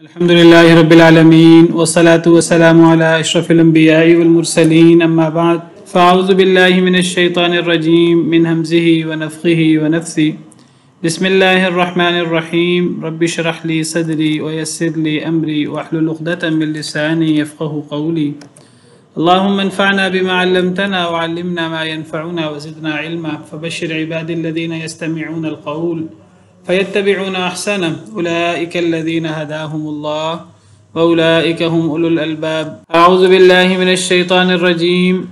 الحمدللہ رب العالمین والصلاة والسلام علی اشرف الانبیاء والمرسلین اما بعد فاعوذ باللہ من الشیطان الرجیم من ہمزہ ونفخہ ونفثہ بسم اللہ الرحمن الرحیم رب اشرح لی صدری ویسر لی امری واحلل عقدۃ من لسانی یفقهوا قولی اللهم انفعنا بما علمتنا وعلمنا ما ينفعنا وزدنا علما فبشر عبادی الذین یستمعون القول فيتبعون أحسنه أولئك الذين هداهم الله وأولئك هم أولو الألباب أعوذ بالله من الشيطان الرجيم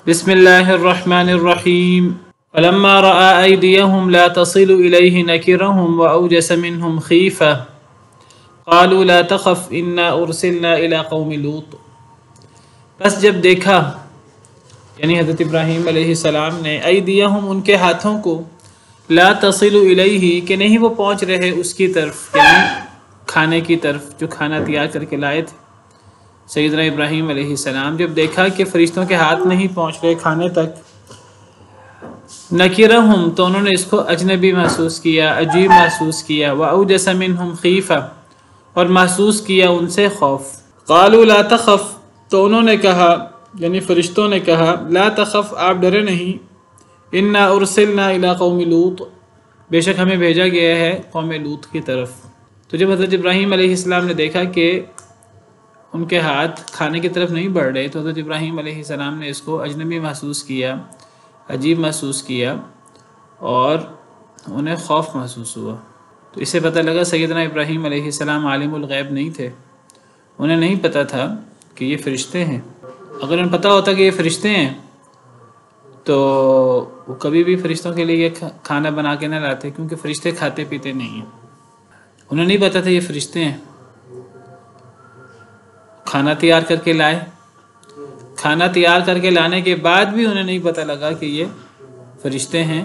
بسم الله الرحمن الرحيم فلما رأى أيديهم لا تصل إليه نكرهم وأوجس منهم خيفة قالوا لا تخف إنا أرسلنا إلى قوم لوط بس جب دیکھا یعنی حضرت ابراہیم علیہ السلام نے ایدیہم ان کے ہاتھوں کو لا تصل الیہ کہ نہیں وہ پہنچ رہے اس کی طرف یعنی کھانے کی طرف جو کھانا تیار کر کے لائے تھے سیدنا ابراہیم علیہ السلام جب دیکھا کہ فرشتوں کے ہاتھ نہیں پہنچ رہے کھانے تک نکرہم تو انہوں نے اس کو اجنبی محسوس کیا عجیب محسوس کیا واوجس منہم خیفہ اور محسوس کیا ان سے خوف قالوا لا تخف تو انہوں نے کہا یعنی فرشتوں نے کہا لا تخف آپ ڈرے نہیں انا ارسلنا الی قوم لوط بے شک ہمیں بھیجا گیا ہے قوم لوط کی طرف تو جب حضرت ابراہیم علیہ السلام نے دیکھا کہ ان کے ہاتھ کھانے کی طرف نہیں بڑھ رہے تو حضرت ابراہیم علیہ السلام نے اس کو اجنبی محسوس کیا عجیب محسوس کیا اور انہیں خوف محسوس ہوا تو اس سے پتہ لگا سیدنا ابراہیم علیہ السلام عالم الغیب نہیں تھے انہیں نہیں پتہ تھا کہ یہ فرشتے ہیں اگر انہیں پتہ ہوتا کہ یہ فرشتے ہیں تو وہ کبھی بھی فرشتوں کے لیے کھانا بنا کے نہ لاتے کیونکہ فرشتے کھاتے پیتے نہیں ہیں انہیں نہیں پتا تھا یہ فرشتے ہیں کھانا تیار کر کے لائے کھانا تیار کر کے لانے کے بعد بھی انہیں نہیں پتہ لگا کہ یہ فرشتے ہیں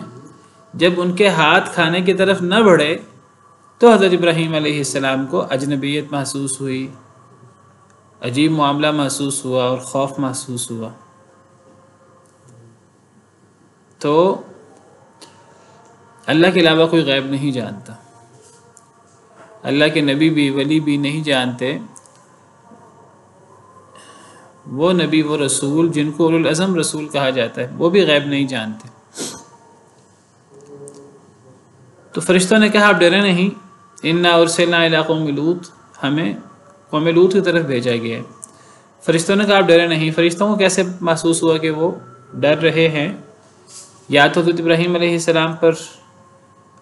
جب ان کے ہاتھ کھانے کی طرف نہ بڑھے تو حضرت ابراہیم علیہ السلام کو اجنبیت محسوس ہوئی عجیب معاملہ محسوس ہوا اور خوف محسوس ہوا تو اللہ کے علاوہ کوئی غیب نہیں جانتا اللہ کے نبی بھی ولی بھی نہیں جانتے وہ نبی وہ رسول جن کو اولو العزم رسول کہا جاتا ہے وہ بھی غیب نہیں جانتے تو فرشتوں نے کہا آپ ڈرے نہیں انا ارسلنا الی قوم لوط ہمیں قوم لوط کی طرف بھیجا گیا ہے فرشتوں نے کہا آپ ڈرے نہیں فرشتوں کو کیسے محسوس ہوا کہ وہ ڈر رہے ہیں یا تو حضرت ابراہیم علیہ السلام پر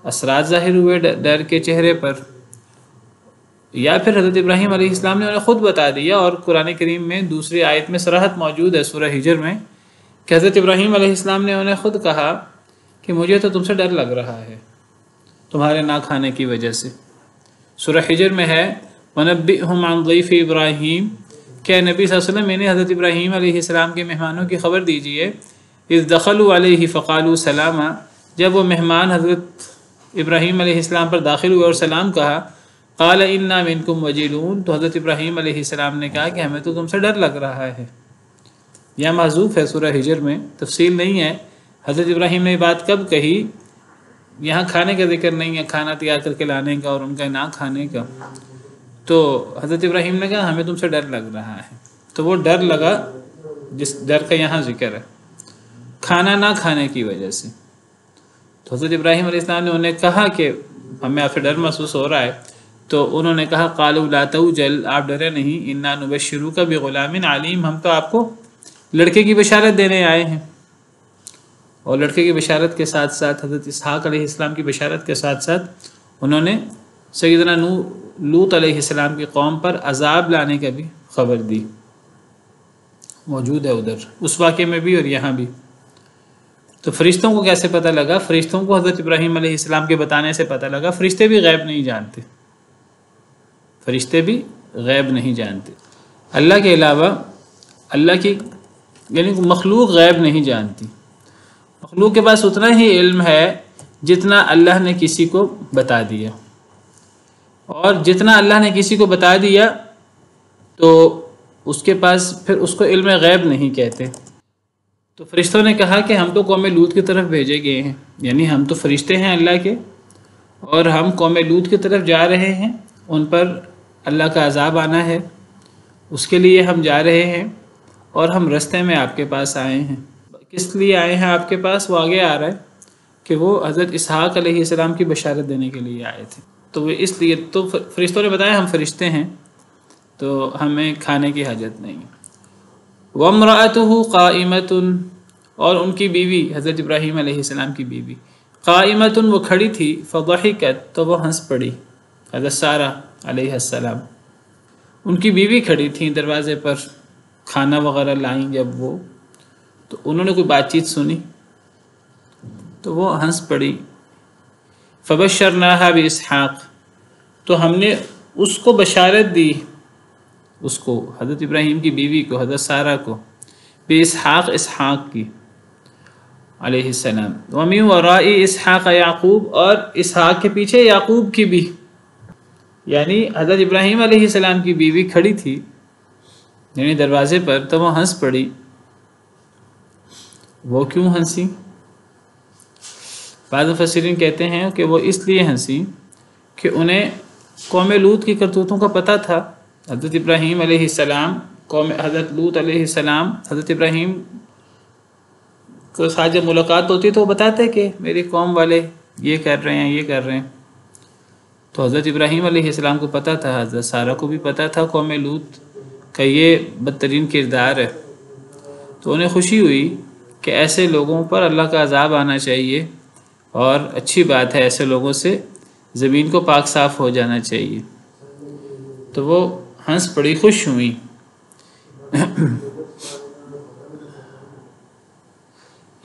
اثرات ظاہر ہوئے ڈر کے چہرے پر یا پھر حضرت ابراہیم علیہ السلام نے انہیں خود بتا دیا اور قرآن کریم میں دوسری آیت میں صراحت موجود ہے سورہ ہجر میں کہ حضرت ابراہیم علیہ السلام نے انہیں خود کہا کہ مجھے تو تم سے ڈر لگ رہا ہے تمہارے نہ کھانے کی وجہ سے سورہ ہجر میں ہے وَنَبِّئْهُمْ عَنْ ضَيْفِ إِبْرَاهِيمَ کہ نبی صلی اللہ علیہ وسلم میں نے حضرت ابراہیم علیہ السلام کے مہمانوں کی خبر دیجیے اذ دخلوا علیہ فقالوا سلاما جب وہ مہمان حضرت ابراہیم علیہ السلام پر داخل ہوئے اور سلام کہا قال انا منکم وجلون تو حضرت ابراہیم علیہ السلام نے کہا کہ ہمیں تو تم سے ڈر لگ رہا ہے یہ محذوف ہے سورہ ہجر میں تفصیل نہیں ہے حضرت ابراہیم نے یہ بات کب کہی یہاں کھانے کا ذکر نہیں ہے کھانا تیار کر کے لانے کا اور ان کا نہ کھانے کا تو حضرت ابراہیم نے کہا ہمیں تم سے ڈر لگ رہا ہے تو وہ ڈر لگا جس ڈر کا یہاں ذکر ہے کھانا نہ کھانے کی وجہ سے تو حضرت ابراہیم علیہ السلام نے انہیں کہا کہ ہمیں آپ سے ڈر محسوس ہو رہا ہے تو انہوں نے کہا قالوا لا توجل آپ ڈرے نہیں انا نبشروک بغلام علیم ہم تو آپ کو لڑکے کی بشارت دینے آئے ہیں اور لڑکے کی بشارت کے ساتھ ساتھ حضرت اسحاق علیہ السلام کی بشارت کے ساتھ ساتھ انہوں نے سیدنا لوط علیہ السلام کی قوم پر عذاب لانے کا بھی خبر دی موجود ہے ادھر اس واقعے میں بھی اور یہاں بھی تو فرشتوں کو کیسے پتہ لگا فرشتوں کو حضرت ابراہیم علیہ السلام کے بتانے سے پتہ لگا فرشتے بھی غیب نہیں جانتے فرشتے بھی غیب نہیں جانتے اللہ کے علاوہ اللہ کی یعنی مخلوق غیب نہیں جانتی مخلوق کے پاس اتنا ہی علم ہے جتنا اللہ نے کسی کو بتا دیا اور جتنا اللہ نے کسی کو بتا دیا تو اس کے پاس پھر اس کو علم غیب نہیں کہتے تو فرشتوں نے کہا کہ ہم تو قوم لوط کی طرف بھیجے گئے ہیں یعنی ہم تو فرشتے ہیں اللہ کے اور ہم قوم لوط کی طرف جا رہے ہیں ان پر اللہ کا عذاب آنا ہے، اس کے لیے ہم جا رہے ہیں اور ہم رستے میں آپ کے پاس آئے ہیں۔ کس لیے آئے ہیں آپ کے پاس؟ وہ آگے آ رہا ہے کہ وہ حضرت اسحاق علیہ السلام کی بشارت دینے کے لیے آئے تھے۔ تو وہ اس لیے تو فرشتوں نے بتایا ہم فرشتے ہیں تو ہمیں کھانے کی حاجت نہیں۔ وَامْرَأَتُهُ قَائِمَةٌ، اور ان کی بیوی حضرت ابراہیم علیہ السلام کی بیوی قائمۃ، وہ کھڑی تھی، فضحکت، تو وہ ہنس پڑی، حضرت سارہ علیہ السلام ان کی بیوی کھڑی تھیں دروازے پر، کھانا وغیرہ لائیں جب وہ، تو انہوں نے کوئی بات چیت سنی تو وہ ہنس پڑی۔ فبشرناها باسحاق، تو ہم نے اس کو بشارت دی، اس کو حضرت ابراہیم کی بیوی کو، حضرت سارہ کو، باسحاق، اسحاق کی علیہ السلام، ومن وراء اسحاق یعقوب، اور اسحاق کے پیچھے یعقوب کی بھی، یعنی حضرت ابراہیم علیہ السلام کی بیوی کھڑی تھی یعنی دروازے پر، تو وہ ہنس پڑی۔ وہ کیوں ہنسی؟ بعض مفسرین کہتے ہیں کہ وہ اس لیے ہنسی کہ انہیں قوم لوط کی کرتوتوں کا پتہ تھا۔ حضرت ابراہیم علیہ السلام، قوم حضرت لوط علیہ السلام حضرت ابراہیم کو ساتھ جب ملاقات ہوتی تو وہ بتاتے کہ میری قوم والے یہ کر رہے ہیں، یہ کر رہے ہیں۔ تو حضرت ابراہیم علیہ السلام کو پتہ تھا، حضرت سارہ کو بھی پتہ تھا قوم لوط کا یہ بدترین کردار ہے، تو انہیں خوشی ہوئی کہ ایسے لوگوں پر اللہ کا عذاب آنا چاہیے، اور اچھی بات ہے ایسے لوگوں سے زمین کو پاک صاف ہو جانا چاہیے، تو وہ ہنس پڑی، خوش ہوئی۔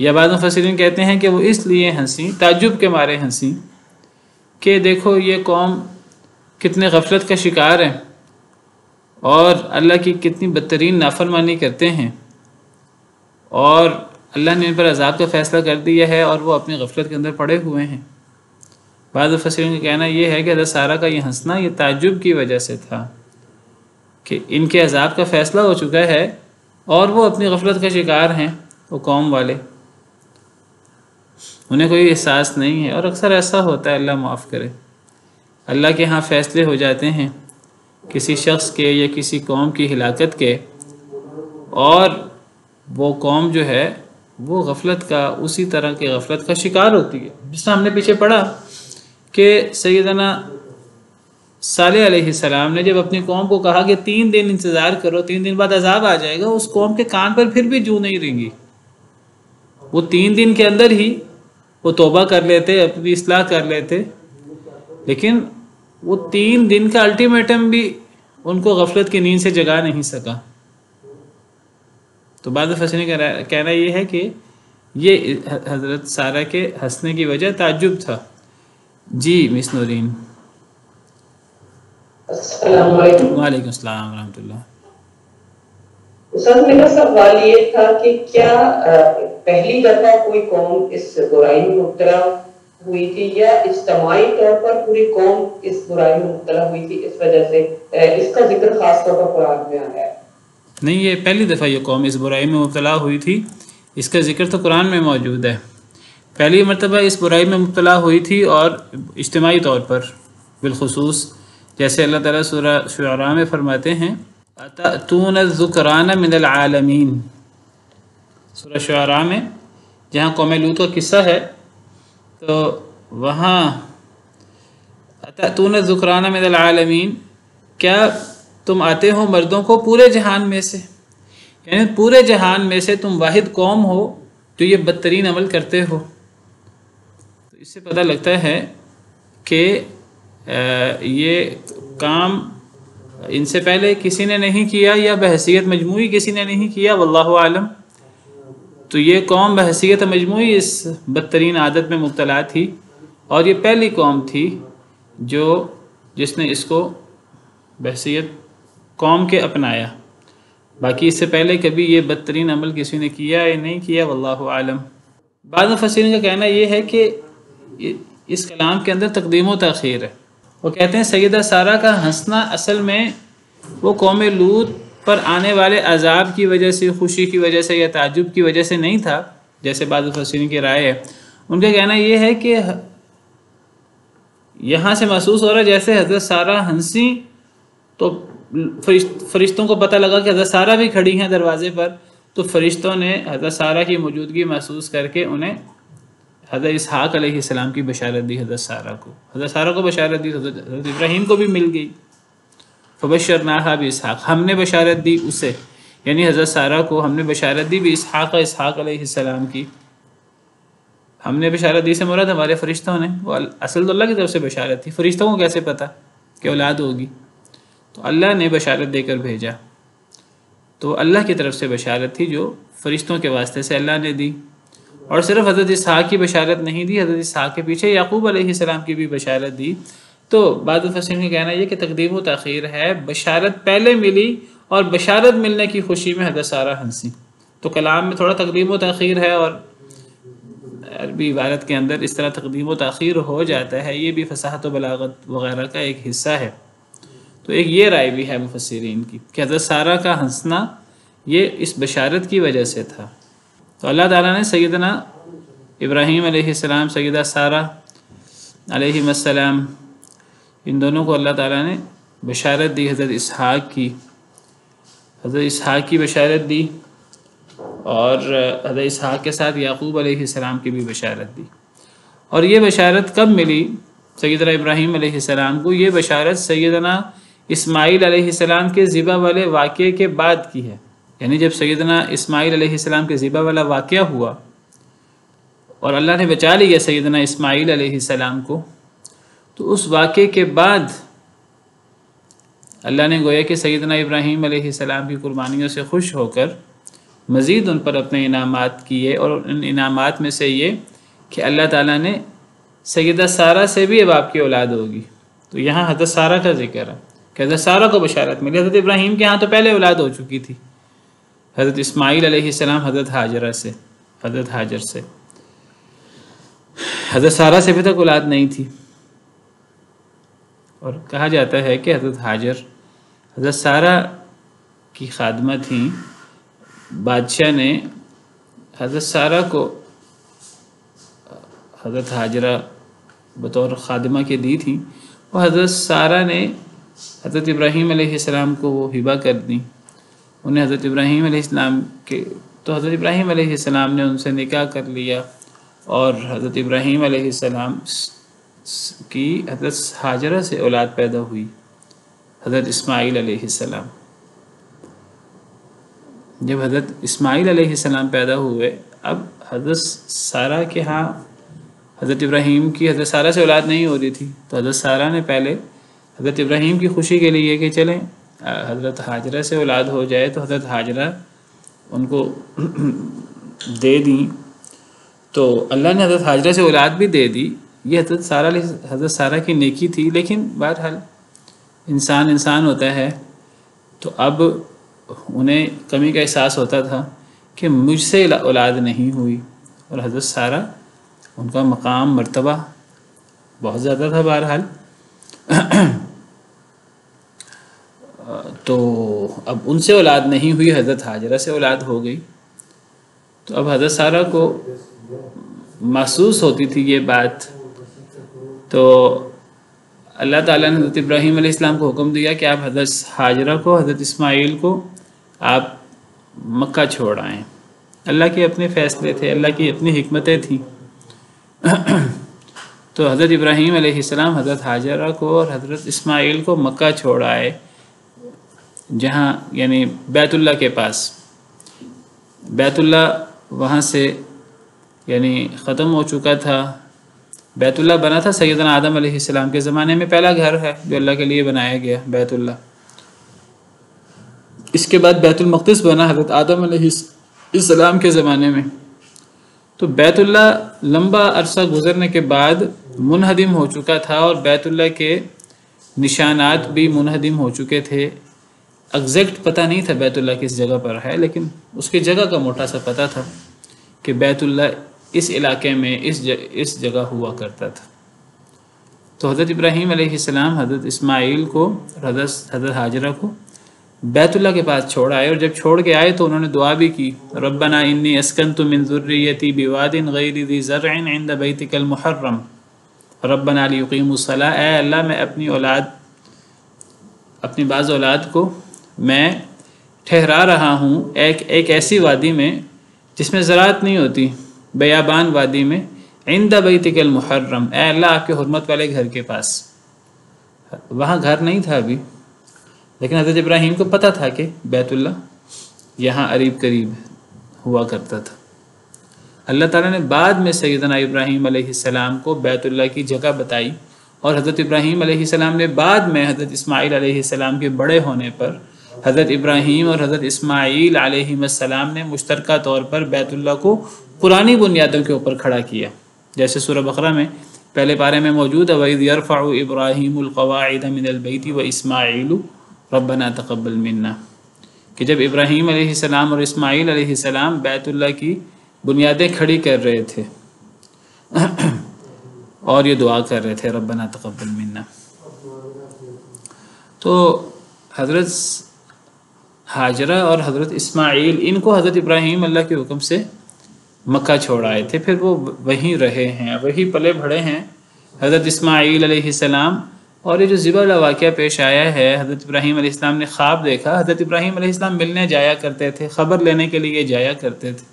یا بعض مفسرین کہتے ہیں کہ وہ اس لیے ہنسی، تعجب کے مارے ہنسی کہ دیکھو یہ قوم کتنے غفلت کا شکار ہے اور اللہ کی کتنی بدترین نافرمانی کرتے ہیں، اور اللہ نے ان پر عذاب کا فیصلہ کر دیا ہے اور وہ اپنی غفلت کے اندر پڑے ہوئے ہیں۔ بعض مفسرین کا کہنا یہ ہے کہ حضرت سارہ کا یہ ہنسنا یہ تعجب کی وجہ سے تھا کہ ان کے عذاب کا فیصلہ ہو چکا ہے اور وہ اپنی غفلت کا شکار ہیں، وہ قوم والے، انہیں کوئی احساس نہیں ہے۔ اور اکثر ایسا ہوتا ہے، اللہ معاف کرے، اللہ کے ہاں فیصلے ہو جاتے ہیں کسی شخص کے یا کسی قوم کی ہلاکت کے، اور وہ قوم جو ہے وہ غفلت کا، اسی طرح کی غفلت کا شکار ہوتی ہے۔ جس طرح ہم نے پیچھے پڑھا کہ سیدنا صالح علیہ السلام نے جب اپنی قوم کو کہا کہ 3 دن انتظار کرو، 3 دن بعد عذاب آ جائے گا، اس قوم کے کان پر پھر بھی جو نہیں رنگی، وہ 3 دن کے اندر ہی وہ توبہ کر لیتے، اپنی اصلاح کر لیتے، لیکن وہ 3 دن کا الٹیمیٹم بھی ان کو غفلت کی نیند سے جگا نہیں سکا۔ تو بعض مفسرین کا کہنا یہ ہے کہ یہ حضرت سارہ کے ہنسنے کی وجہ تعجب تھا۔ جی مس نورین۔ السلام علیکم۔ وعلیکم السلام ورحمۃ اللہ۔ استاد میرا سوال یہ تھا کہ کیا پہلی دفعہ کوئی قوم اس برائی میں مبتلا ہوئی تھی یا اجتماعی طور پر پوری قوم اس برائی میں مبتلا ہوئی تھی، اس وجہ سے اس کا ذکر خاص طور پر قرآن میں آیا ہے؟ نہیں، یہ پہلی دفعہ یہ قوم اس برائی میں مبتلا ہوئی تھی، اس کا ذکر تو قرآن میں موجود ہے۔ پہلی مرتبہ اس برائی میں مبتلا ہوئی تھی اور اجتماعی طور پر بالخصوص، جیسے اللہ تعالیٰ سورہ شعراء میں فرماتے ہیں أَتَأْتُونَ الذُّكْرَانَ مِنَ الْعَالَمِينَ، سورہ شعراء میں جہاں قوم لوط کا قصہ ہے، تو وہاں أَتَأْتُونَ الذُّكْرَانَ مِنَ الْعَالَمِينَ، کیا تم آتے ہو مردوں کو پورے جہان میں سے، یعنی پورے جہان میں سے تم واحد قوم ہو جو یہ بدترین عمل کرتے ہو۔ تو اس سے پتہ لگتا ہے کہ یہ کام ان سے پہلے کسی نے نہیں کیا یا بحیثیت مجموعی کسی نے نہیں کیا، واللہ عالم۔ تو یہ قوم بحیثیت مجموعی اس بدترین عادت میں مبتلا تھی، اور یہ پہلی قوم تھی جس نے اس کو بحیثیت قوم کے اپنایا، باقی اس سے پہلے کبھی یہ بدترین عمل کسی نے کیا یا نہیں کیا، واللہ عالم۔ بعض مفسرین کا کہنا یہ ہے کہ اس کلام کے اندر تقدیم و تاخیر ہے۔ وہ کہتے ہیں سیدہ سارہ کا ہنسنا اصل میں وہ قوم لوط پر آنے والے عذاب کی وجہ سے، خوشی کی وجہ سے یا تعجب کی وجہ سے نہیں تھا، جیسے بعض مفسرین کی رائے ہے۔ ان کا کہنا یہ ہے کہ یہاں سے محسوس ہو رہا ہے جیسے حضرت سارہ ہنسی تو فرشتوں کو پتہ لگا کہ حضرت سارہ بھی کھڑی ہیں دروازے پر، تو فرشتوں نے حضرت سارہ کی موجودگی محسوس کر کے انہیں حضرت اسحاق علیہ السلام کی بشارت دی۔ حضرت سارہ کو بشارت دی، حضرت ابراہیم کو بھی مل گئی۔ فبشرناہا باسحاق، ہم نے بشارت دی اسے، یعنی حضرت سارہ کو ہم نے بشارت دی باسحاق، اسحاق علیہ السلام کی۔ ہم نے بشارت دی سے مراد ہمارے فرشتوں نے، وہ اصل تو اللہ کی طرف سے بشارت تھی، فرشتوں کو کیسے پتہ کہ اولاد ہوگی؟ تو اللہ نے بشارت دے کر بھیجا، تو اللہ کی طرف سے بشارت تھی جو فرشتوں کے واسطے سے اللہ نے دی۔ اور صرف حضرت اسحاق کی بشارت نہیں دی، حضرت اسحاق کے پیچھے یعقوب علیہ السلام کی بھی بشارت دی۔ تو بعض مفسرین کا کہنا یہ کہ تقدیم و تاخیر ہے، بشارت پہلے ملی اور بشارت ملنے کی خوشی میں حضرت سارہ ہنسی، تو کلام میں تھوڑا تقدیم و تاخیر ہے، اور عربی عبارت کے اندر اس طرح تقدیم و تاخیر ہو جاتا ہے، یہ بھی فصاحت و بلاغت وغیرہ کا ایک حصہ ہے۔ تو ایک یہ رائے بھی ہے مفسرین کی کہ حضرت سارہ کا ہنسنا یہ اس بشارت کی وجہ سے تھا۔ تو اللہ تعالیٰ نے سیدنا ابراہیم علیہ السلام، سیدہ سارہ علیہ السلام، ان دونوں کو اللہ تعالیٰ نے بشارت دی، حضرت اسحاق کی بشارت دی، اور حضرت اسحاق کے ساتھ یعقوب علیہ السلام کی بھی بشارت دی۔ اور یہ بشارت کب ملی سیدنا ابراہیم علیہ السلام کو؟ یہ بشارت سیدنا اسماعیل علیہ السلام کے ذبح والے واقعے کے بعد کی ہے، یعنی جب سیدنا اسماعیل علیہ السلام کے ذبح والا واقعہ ہوا اور اللہ نے بچا لیا سیدنا اسماعیل علیہ السلام کو، تو اس واقعے کے بعد اللہ نے گویا کہ سیدنا ابراہیم علیہ السلام کی قربانیوں سے خوش ہو کر مزید ان پر اپنے انعامات کیے، اور ان انعامات میں سے یہ کہ اللہ تعالیٰ نے سیدہ سارہ سے بھی اب آپ کی اولاد ہوگی۔ تو یہاں حضرت سارہ کا ذکر ہے کہ حضرت سارہ کو بشارت ملی، حضرت ابراہیم کے ہاں تو پہلے اولاد ہو چکی تھی، حضرت اسماعیل علیہ السلام حضرت حاجر سے، حضرت سارہ سے بھی تک اولاد نہیں تھی۔ اور کہا جاتا ہے کہ حضرت حاجر حضرت سارہ کی خادمہ تھیں، بادشاہ نے حضرت سارہ کو حضرت حاجرہ بطور خادمہ کے دی تھی، اور حضرت سارہ نے حضرت ابراہیم علیہ السلام کو وہ ہبہ کر دی انہیں، حضرت ابراہیم علیہ السلام کے، تو حضرت ابراہیم علیہ السلام نے ان سے نکاح کر لیا، اور حضرت ابراہیم علیہ السلام کی حضرت حاجرہ سے اولاد پیدا ہوئی، حضرت اسماعیل علیہ السلام۔ جب حضرت اسماعیل علیہ السلام پیدا ہوئے، اب حضرت سارہ کے ہاں حضرت ابراہیم کی حضرت سارہ سے اولاد نہیں ہو رہی تھی، تو حضرت سارہ نے پہلے حضرت ابراہیم کی خوشی کے لیے کہ چلیں حضرت حاجرہ سے اولاد ہو جائے، تو حضرت حاجرہ ان کو دے دیں، تو اللہ نے حضرت حاجرہ سے اولاد بھی دے دی۔ یہ حضرت سارہ کی نیکی تھی، لیکن بہرحال انسان ہوتا ہے، تو اب انہیں کمی کا احساس ہوتا تھا کہ مجھ سے اولاد نہیں ہوئی، اور حضرت سارہ ان کا مقام مرتبہ بہت زیادہ تھا بہرحال، تو اب ان سے اولاد نہیں ہوئی، حضرت حاجرہ سے اولاد ہو گئی۔ تو اب حضرت سارہ کو محسوس ہوتی تھی یہ بات، تو اللہ تعالیٰ نے حضرت ابراہیم علیہ السلام کو حکم دیا کہ آپ حضرت حاجرہ کو، حضرت اسماعیل کو آپ مکہ چھوڑ آئیں۔ اللہ کے اپنے فیصلے تھے، اللہ کی اپنی حکمتیں تھیں۔ تو حضرت ابراہیم علیہ السلام حضرت حاجرہ کو اور حضرت اسماعیل کو مکہ چھوڑ آئے، جہاں یعنی بیت اللہ کے پاس، بیت اللہ وہاں سے یعنی ختم ہو چکا تھا۔ بیت اللہ بنا تھا سیدنا آدم علیہ السلام کے زمانے میں، پہلا گھر ہے جو اللہ کے لیے بنایا گیا بیت اللہ۔ اس کے بعد بیت المقدس بنا حضرت آدم علیہ السلام کے زمانے میں۔ تو بیت اللہ لمبا عرصہ گزرنے کے بعد منہدم ہو چکا تھا، اور بیت اللہ کے نشانات بھی منہدم ہو چکے تھے۔ ایگزیکٹ پتہ نہیں تھا بیت اللہ کس جگہ پر ہے، لیکن اس کی جگہ کا موٹا سا پتہ تھا کہ بیت اللہ اس علاقے میں اس جگہ ہوا کرتا تھا۔ تو حضرت ابراہیم علیہ السلام حضرت اسماعیل کو اور حضرت حاجرہ کو بیت اللہ کے پاس چھوڑ آئے، اور جب چھوڑ کے آئے تو انہوں نے دعا بھی کی، ربنا انی اسکنت من ذریتی بواد غیر ذی زرع عند بیتک المحرم ربنا لیقیموا الصلاۃ، اے اللہ میں اپنی اولاد اپنی بعض اولاد کو میں ٹھہرا رہا ہوں ایک ایسی وادی میں جس میں زراعت نہیں ہوتی، بیابان وادی میں، عند بیتک المحرم، اے اللہ آپ کے حرمت والے گھر کے پاس۔ وہاں گھر نہیں تھا ابھی، لیکن حضرت ابراہیم کو پتہ تھا کہ بیت اللہ یہاں قریب قریب ہوا کرتا تھا۔ اللہ تعالیٰ نے بعد میں سیدنا ابراہیم علیہ السلام کو بیت اللہ کی جگہ بتائی، اور حضرت ابراہیم علیہ السلام نے بعد میں حضرت اسماعیل علیہ السلام کے بڑے ہونے پر حضرت ابراہیم اور حضرت اسماعیل علیہ السلام نے مشترکہ طور پر بیت اللہ کو پرانی بنیادوں کے اوپر کھڑا کیا، جیسے سورہ بقرہ میں پہلے پارے میں موجود ہے وَإِذْ يَرْفَعُ إِبْرَاهِيمُ الْقَوَاعِدَ مِنَ الْبَيْتِ وَإِسْمَاعِيلُ رَبَّنَا تَقَبَّلْ مِنَّا، کہ جب ابراہیم علیہ السلام اور اسماعیل علیہ السلام بیت اللہ کی بنیادیں کھڑی کر رہے تھے اور یہ دعا کر رہے تھے ربنا تقبل منا، تو حضرت ہاجرہ اور حضرت اسماعیل ان کو حضرت ابراہیم اللہ کے حکم سے مکہ چھوڑ آئے تھے، پھر وہ وہیں رہے ہیں، وہیں پلے بڑھے ہیں حضرت اسماعیل علیہ السلام۔ اور یہ جو ذبح اللہ واقعہ پیش آیا ہے، حضرت ابراہیم علیہ السلام نے خواب دیکھا، حضرت ابراہیم علیہ السلام ملنے جایا کرتے تھے، خبر لینے کے لیے جایا کرتے تھے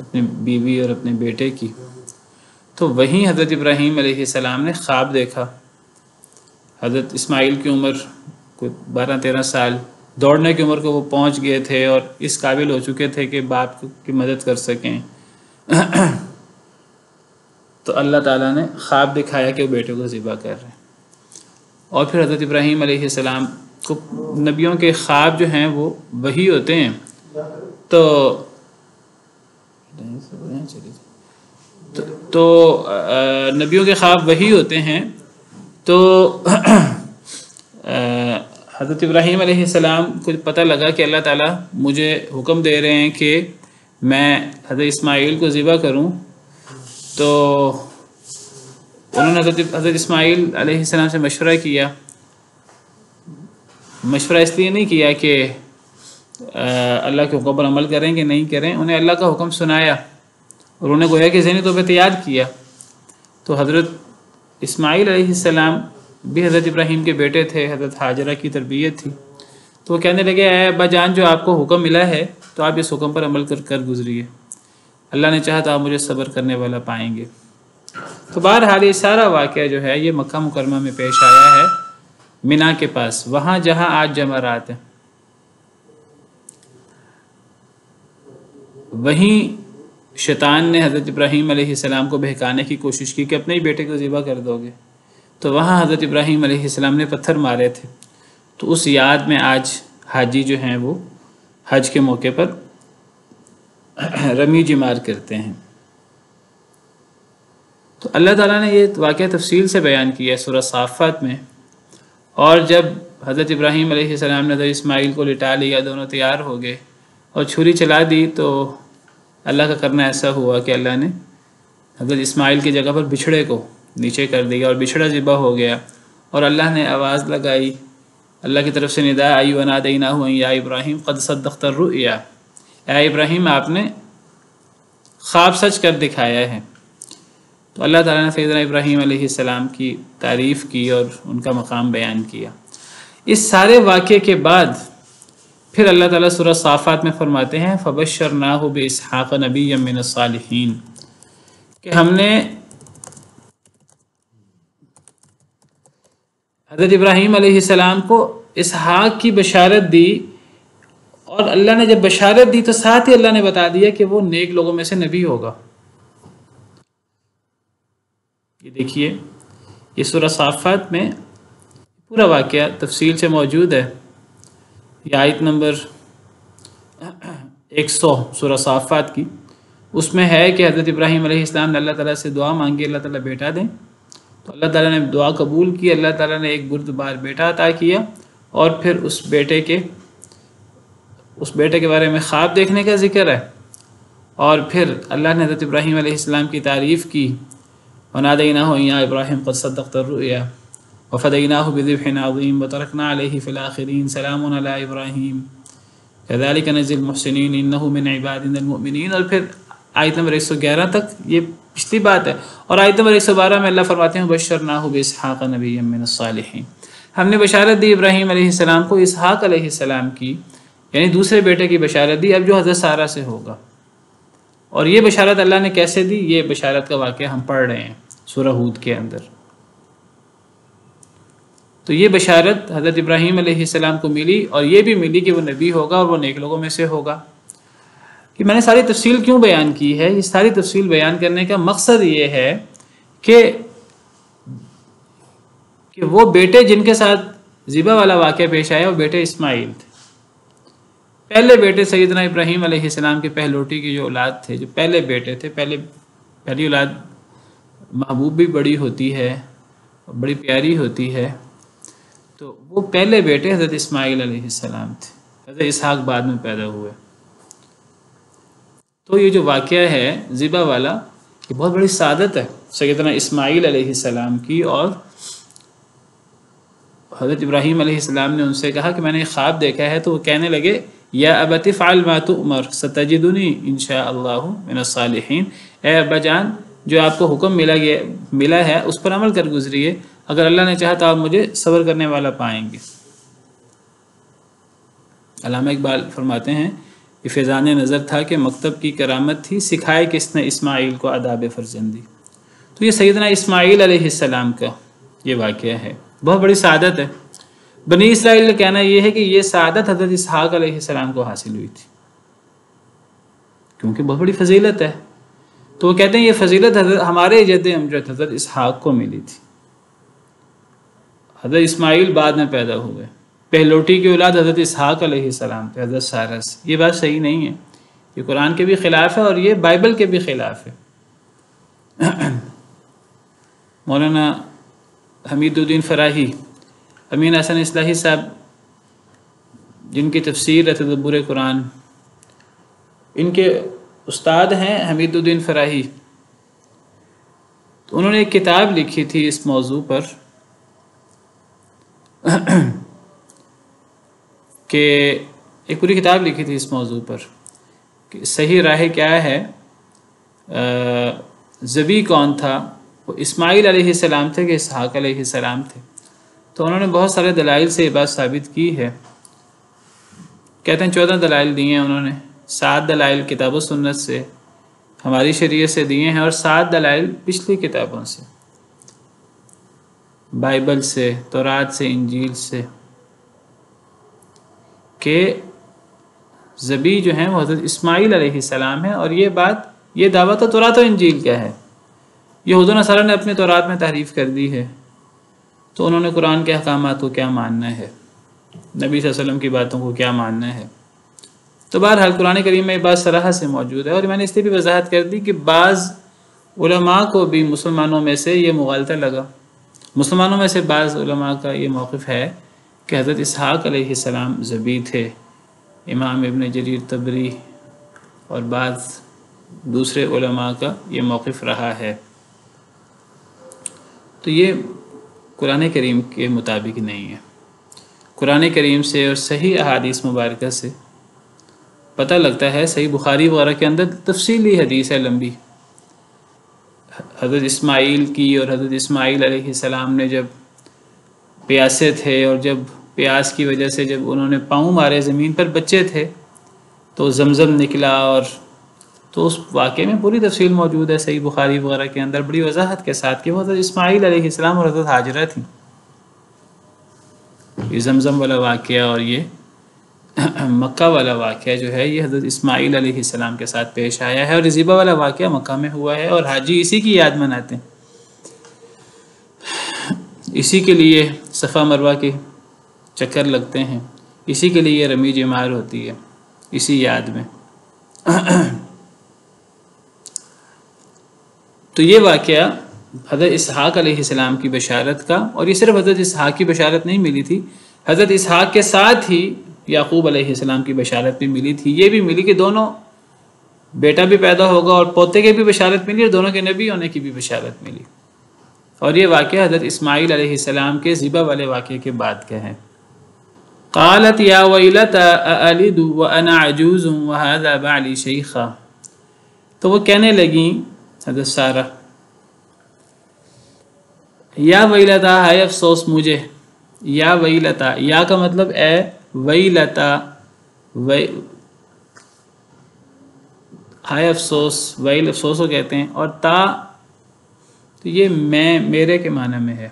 اپنی بیوی اور اپنے بیٹے کی، تو وہیں حضرت ابراہیم علیہ السلام نے خواب دیکھا۔ حضرت اسماعیل کی عمر کوئی 12-13 سال، دوڑنے کی عمر کو وہ پہنچ گئے تھے اور اس قابل ہو چکے تھے کہ باپ کی مدد کر سکیں تو اللہ تعالیٰ نے خواب دکھایا کہ وہ بیٹے کو ذبح کر رہے ہیں۔ اور پھر حضرت ابراہیم علیہ السلام کو نبیوں کے خواب جو ہیں وہ وہی ہوتے ہیں، تو نبیوں کے خواب وہی ہوتے ہیں، تو حضرت ابراہیم علیہ السلام کو پتہ لگا کہ اللہ تعالیٰ مجھے حکم دے رہے ہیں کہ میں حضرت اسماعیل کو ذبح کروں، تو انہوں نے حضرت اسماعیل علیہ السلام سے مشورہ کیا۔ مشورہ اس لیے نہیں کیا کہ اللہ کے حکم پر عمل کریں کہ نہیں کریں، انہیں اللہ کا حکم سنایا اور انہیں گویا کہ ذہنی طور پہ تیار کیا۔ تو حضرت اسماعیل علیہ السلام بھی حضرت ابراہیم کے بیٹے تھے، حضرت ہاجرہ کی تربیت تھی، تو وہ کہنے لگے اے ابا جان جو آپ کو حکم ملا ہے تو آپ اس حکم پر عمل کر گزریے، اللہ نے چاہا تو آپ مجھے صبر کرنے والا پائیں گے۔ تو بہرحال یہ سارا واقعہ جو ہے یہ مکہ مکرمہ میں پیش آیا ہے، مینا کے پاس، وہاں جہاں آج جمرات ہیں، وہیں شیطان نے حضرت ابراہیم علیہ السلام کو بہکانے کی کوشش کی کہ اپنے ہی بیٹے کو ذبح کر دو گے، تو وہاں حضرت ابراہیم علیہ السلام نے پتھر مارے تھے، تو اس یاد میں آج حاجی جو ہیں وہ حج کے موقع پر رمی جمار کرتے ہیں۔ تو اللہ تعالیٰ نے یہ واقعہ تفصیل سے بیان کیا ہے سورہ صافات میں، اور جب حضرت ابراہیم علیہ السلام نے حضرت اسماعیل کو لٹا لیا، دونوں تیار ہو گئے اور چھری چلا دی، تو اللہ کا کرنا ایسا ہوا کہ اللہ نے حضرت اسماعیل کی جگہ پر بچھڑے کو نیچے کر دیا اور بچھڑا ذبح ہو گیا، اور اللہ نے آواز لگائی، اللہ کی طرف سے نداء آئی ونادیناہ یا ابراہیم قد صدقت الرؤیا، اے ابراہیم آپ نے خواب سچ کر دکھایا ہے۔ تو اللہ تعالیٰ نے سیدنا ابراہیم علیہ السلام کی تعریف کی اور ان کا مقام بیان کیا۔ اس سارے واقعے کے بعد پھر اللہ تعالیٰ سورہ صافات میں فرماتے ہیں فَبَشَّرْنَاهُ بِإِسْحَاقَ نَبِيًّا مِّنَ الصَّالِحِينَ، کہ ہم نے حضرت ابراہیم علیہ السلام کو اسحاق کی بشارت دی، اور اللہ نے جب بشارت دی تو ساتھ ہی اللہ نے بتا دیا کہ وہ نیک لوگوں میں سے نبی ہوگا۔ یہ دیکھیے یہ سورہ صافات میں پورا واقعہ تفصیل سے موجود ہے، یہ آیت نمبر 100 سورہ صافات کی، اس میں ہے کہ حضرت ابراہیم علیہ السلام نے اللہ تعالیٰ سے دعا مانگی اللہ تعالیٰ بیٹا دیں، تو اللہ تعالیٰ نے دعا قبول کی، اللہ تعالیٰ نے ایک بردبار بیٹا عطا کیا، اور پھر اس بیٹے کے بارے میں خواب دیکھنے کا ذکر ہے، اور پھر اللہ نے حضرت ابراہیم علیہ السلام کی تعریف کی وَنَادَيْنَاهُ يَا إِبْرَاهِيمُ قَدْ صَدَّقْتَ الرُّؤْيَا وَفَدَيْنَاهُ بِذِبْحٍ عَظِيمٍ وَتَرَكْنَا عَلَيْهِ فِي الْآخِرِينَ سَلَامٌ عَلَىٰ إِبْرَاهِيمَ كَذَلِكَ نَجْزِي الْمُحْسِنِينَ إِنَّهُ مِنْ عِبَادِنَا الْمُؤْمِنِينَ۔ اور پھر آیت نمبر 111 تک یہ پچھلی بات ہے، اور آیت نمبر 112 میں اللہ فرماتے ہیں بشرناہ باسحاق نبیا من الصالحین، ہم نے بشارت دی ابراہیم علیہ السلام کو اسحاق علیہ السلام کی، یعنی دوسرے بیٹے کی بشارت دی، اب جو حضرت سارہ سے ہوگا۔ اور یہ بشارت اللہ نے کیسے دی؟ یہ بشارت کا واقعہ ہم پڑھ رہے ہیں سورہ ہود کے اندر۔ تو یہ بشارت حضرت ابراہیم علیہ السلام کو ملی، اور یہ بھی ملی کہ وہ نبی ہوگا اور وہ نیک لوگوں میں سے ہوگا۔ کہ میں نے ساری تفصیل کیوں بیان کی ہے؟ یہ ساری تفصیل بیان کرنے کا مقصد یہ ہے کہ وہ بیٹے جن کے ساتھ ذبح والا واقعہ پیش آیا وہ بیٹے اسماعیل تھے۔ پہلے بیٹے سیدنا ابراہیم علیہ السلام کے پہلوٹی کی جو اولاد تھے، جو پہلے بیٹے تھے، پہلی اولاد محبوب بھی بڑی ہوتی ہے، بڑی پیاری ہوتی ہے، تو وہ پہلے بیٹے حضرت اسماعیل علیہ السلام تھے۔ حضرت اسحاق بعد میں پیدا ہوئے۔ تو یہ جو واقعہ ہے ذبح والا، یہ بہت بڑی سعادت ہے سیدنا اسماعیل علیہ السلام کی۔ اور حضرت ابراہیم علیہ السلام نے ان سے کہا کہ میں نے ایک خواب دیکھا ہے، تو وہ کہنے لگے یا ابت افعل ما تؤمر ستجدنی ان شاء اللہ من الصالحین، اے ابا جان جو آپ کو حکم ملا ہے اس پر عمل کر گزریے، اگر اللہ نے چاہا تو آپ مجھے صبر کرنے والا پائیں گے۔ علامہ اقبال فرماتے ہیں یہ فیضان نظر تھا کہ مکتب کی کرامت تھی، سکھائے کس نے اسماعیل کو آداب فرزندی۔ تو یہ سیدنا اسماعیل علیہ السلام کا یہ واقعہ ہے، بہت بڑی سعادت ہے۔ بنی اسرائیل کا کہنا یہ ہے کہ یہ سعادت حضرت اسحاق علیہ السلام کو حاصل ہوئی تھی، کیونکہ بہت بڑی فضیلت ہے۔ تو وہ کہتے ہیں یہ فضیلت ہمارے جد امجد حضرت اسحاق کو ملی تھی۔ حضرت اسماعیل بعد میں پیدا ہوئے، پہلوٹی کی اولاد حضرت اسحاق علیہ السلام تھے حضرت سارہ سے۔ یہ بات صحیح نہیں ہے، یہ قرآن کے بھی خلاف ہے اور یہ بائبل کے بھی خلاف ہے۔ مولانا حمید الدین فراہی، امین حسن اصلاحی صاحب جن کی تفسیر ہے تدبر قرآن، ان کے استاد ہیں حمید الدین فراہی، تو انہوں نے ایک کتاب لکھی تھی اس موضوع پر کہ ایک پوری کتاب لکھی تھی اس موضوع پر کہ صحیح راہ کیا ہے، ذبی کون تھا، وہ اسماعیل علیہ السلام تھے کہ اسحاق علیہ السلام تھے۔ تو انہوں نے بہت سارے دلائل سے یہ بات ثابت کی ہے، کہتے ہیں 14 دلائل دیے ہیں انہوں نے، 7 دلائل کتاب و سنت سے ہماری شریعت سے دیے ہیں، اور 7 دلائل پچھلی کتابوں سے، بائبل سے، تورات سے، انجیل سے، کہ ذبی جو ہیں وہ حضرت اسماعیل علیہ السلام ہیں۔ اور یہ دعویٰ تو تورات و انجیل کا ہے، یہود و نصارہ نے اپنے تورات میں تحریف کر دی ہے، تو انہوں نے قرآن کے احکامات کو کیا ماننا ہے، نبی صلی اللہ علیہ وسلم کی باتوں کو کیا ماننا ہے۔ تو بہرحال قرآن کریم میں یہ بات صراحت سے موجود ہے، اور میں نے اس لیے بھی وضاحت کر دی کہ بعض علماء کو بھی مسلمانوں میں سے یہ مغالطہ لگا۔ مسلمانوں میں سے بعض علماء کا یہ موقف ہے کہ حضرت اسحاق علیہ السلام ذبی تھے، امام ابن جریر طبری اور بعض دوسرے علماء کا یہ موقف رہا ہے۔ تو یہ قرآن کریم کے مطابق نہیں ہے۔ قرآن کریم سے اور صحیح احادیث مبارکہ سے پتہ لگتا ہے، صحیح بخاری وغیرہ کے اندر تفصیلی حدیث ہے لمبی، حضرت اسماعیل کی، اور حضرت اسماعیل علیہ السلام نے جب پیاسے تھے اور جب پیاس کی وجہ سے جب انہوں نے پاؤں مارے زمین پر، بچے تھے تو زمزم نکلا، اور تو اس واقعے میں پوری تفصیل موجود ہے صحیح بخاری وغیرہ کے اندر بڑی وضاحت کے ساتھ کہ وہ حضرت اسماعیل علیہ السلام اور حضرت ہاجرہ تھیں۔ یہ زمزم والا واقعہ اور یہ مکہ والا واقعہ جو ہے یہ حضرت اسماعیل علیہ السلام کے ساتھ پیش آیا ہے، اور ذبح والا واقعہ مکہ میں ہوا ہے، اور حاجی اسی کی یاد مناتے ہیں، اسی کے لیے صفا مروہ کے چکر لگتے ہیں، اسی کے لیے یہ رمی جمار ہوتی ہے، اسی یاد میں۔ تو یہ واقعہ حضرت اسحاق علیہ السلام کی بشارت کا، اور یہ صرف حضرت اسحاق کی بشارت نہیں ملی تھی، حضرت اسحاق کے ساتھ ہی یعقوب علیہ السلام کی بشارت بھی ملی تھی۔ یہ بھی ملی کہ دونوں بیٹا بھی پیدا ہوگا اور پوتے کی بھی بشارت ملی، اور دونوں کے نبی ہونے کی بھی بشارت ملی۔ اور یہ واقعہ حضرت اسماعیل علیہ السلام کے ذبح والے واقعے کے بعد کا ہے۔ قالت یا ویلتا االد وانا عجوز وهذا بعلی شیخا، تو وہ کہنے لگیں حضرت سارہ، یا ویلتا ہے افسوس مجھے، یا ویلتا، یا کا مطلب اے ویلتا، ہائے افسوس، ویل افسوس کو کہتے ہیں، اور تا تو یہ میں، میرے کے معنی میں ہے،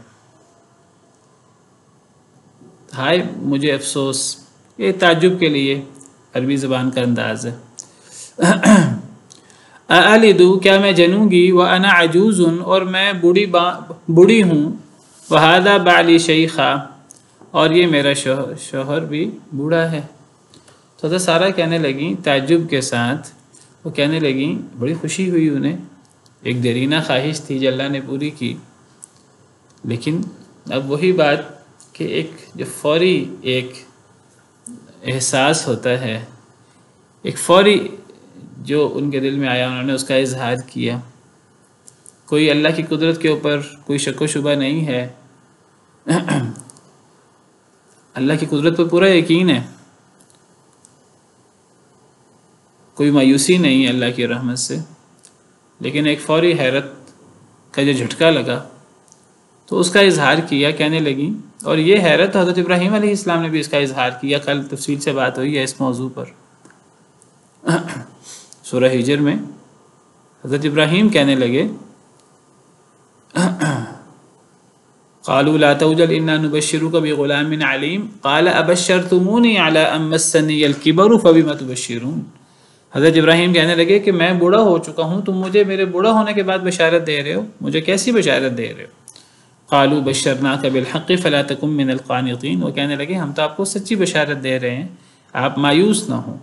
ہائے مجھے افسوس، یہ تعجب کے لیے عربی زبان کا انداز ہے۔ اَأَلِدُ، کیا میں جنوں گی، وَأَنَا عَجُوزٌ، اور میں بوڑھی ہوں، وَهَذَا بَعْلِي شَيْخًا، اور یہ میرا شوہر بھی بوڑھا ہے۔ تو حضرت سارہ کہنے لگیں تعجب کے ساتھ، وہ کہنے لگیں، بڑی خوشی ہوئی انہیں، ایک دیرینہ خواہش تھی جو اللہ نے پوری کی، لیکن اب وہی بات کہ ایک جو فوری ایک احساس ہوتا ہے، ایک فوری جو ان کے دل میں آیا، انہوں نے اس کا اظہار کیا۔ کوئی اللہ کی قدرت کے اوپر کوئی شک و شبہ نہیں ہے، اللہ کی قدرت پر پورا یقین ہے، کوئی مایوسی نہیں ہے اللہ کی رحمت سے، لیکن ایک فوری حیرت کا جو جھٹکا لگا تو اس کا اظہار کیا، کہنے لگیں، اور یہ حیرت حضرت ابراہیم علیہ السلام نے بھی اس کا اظہار کیا، کل تفصیل سے بات ہوئی ہے اس موضوع پر۔ سورہ ہجر میں حضرت ابراہیم کہنے لگے، قالوا لا توجل انا نبشرك بغلام علیم قال ابشرتمونی علی ان مسنی الکبر فبما تبشرون۔ حضرت ابراہیم کہنے لگے کہ میں بوڑھا ہو چکا ہوں، تم مجھے میرے بوڑھا ہونے کے بعد بشارت دے رہے ہو، مجھے کیسی بشارت دے رہے ہو؟ قالوا بشرناک بالحق فلا تکن من القانطین، وہ کہنے لگے ہم تو آپ کو سچی بشارت دے رہے ہیں، آپ مایوس نہ ہوں۔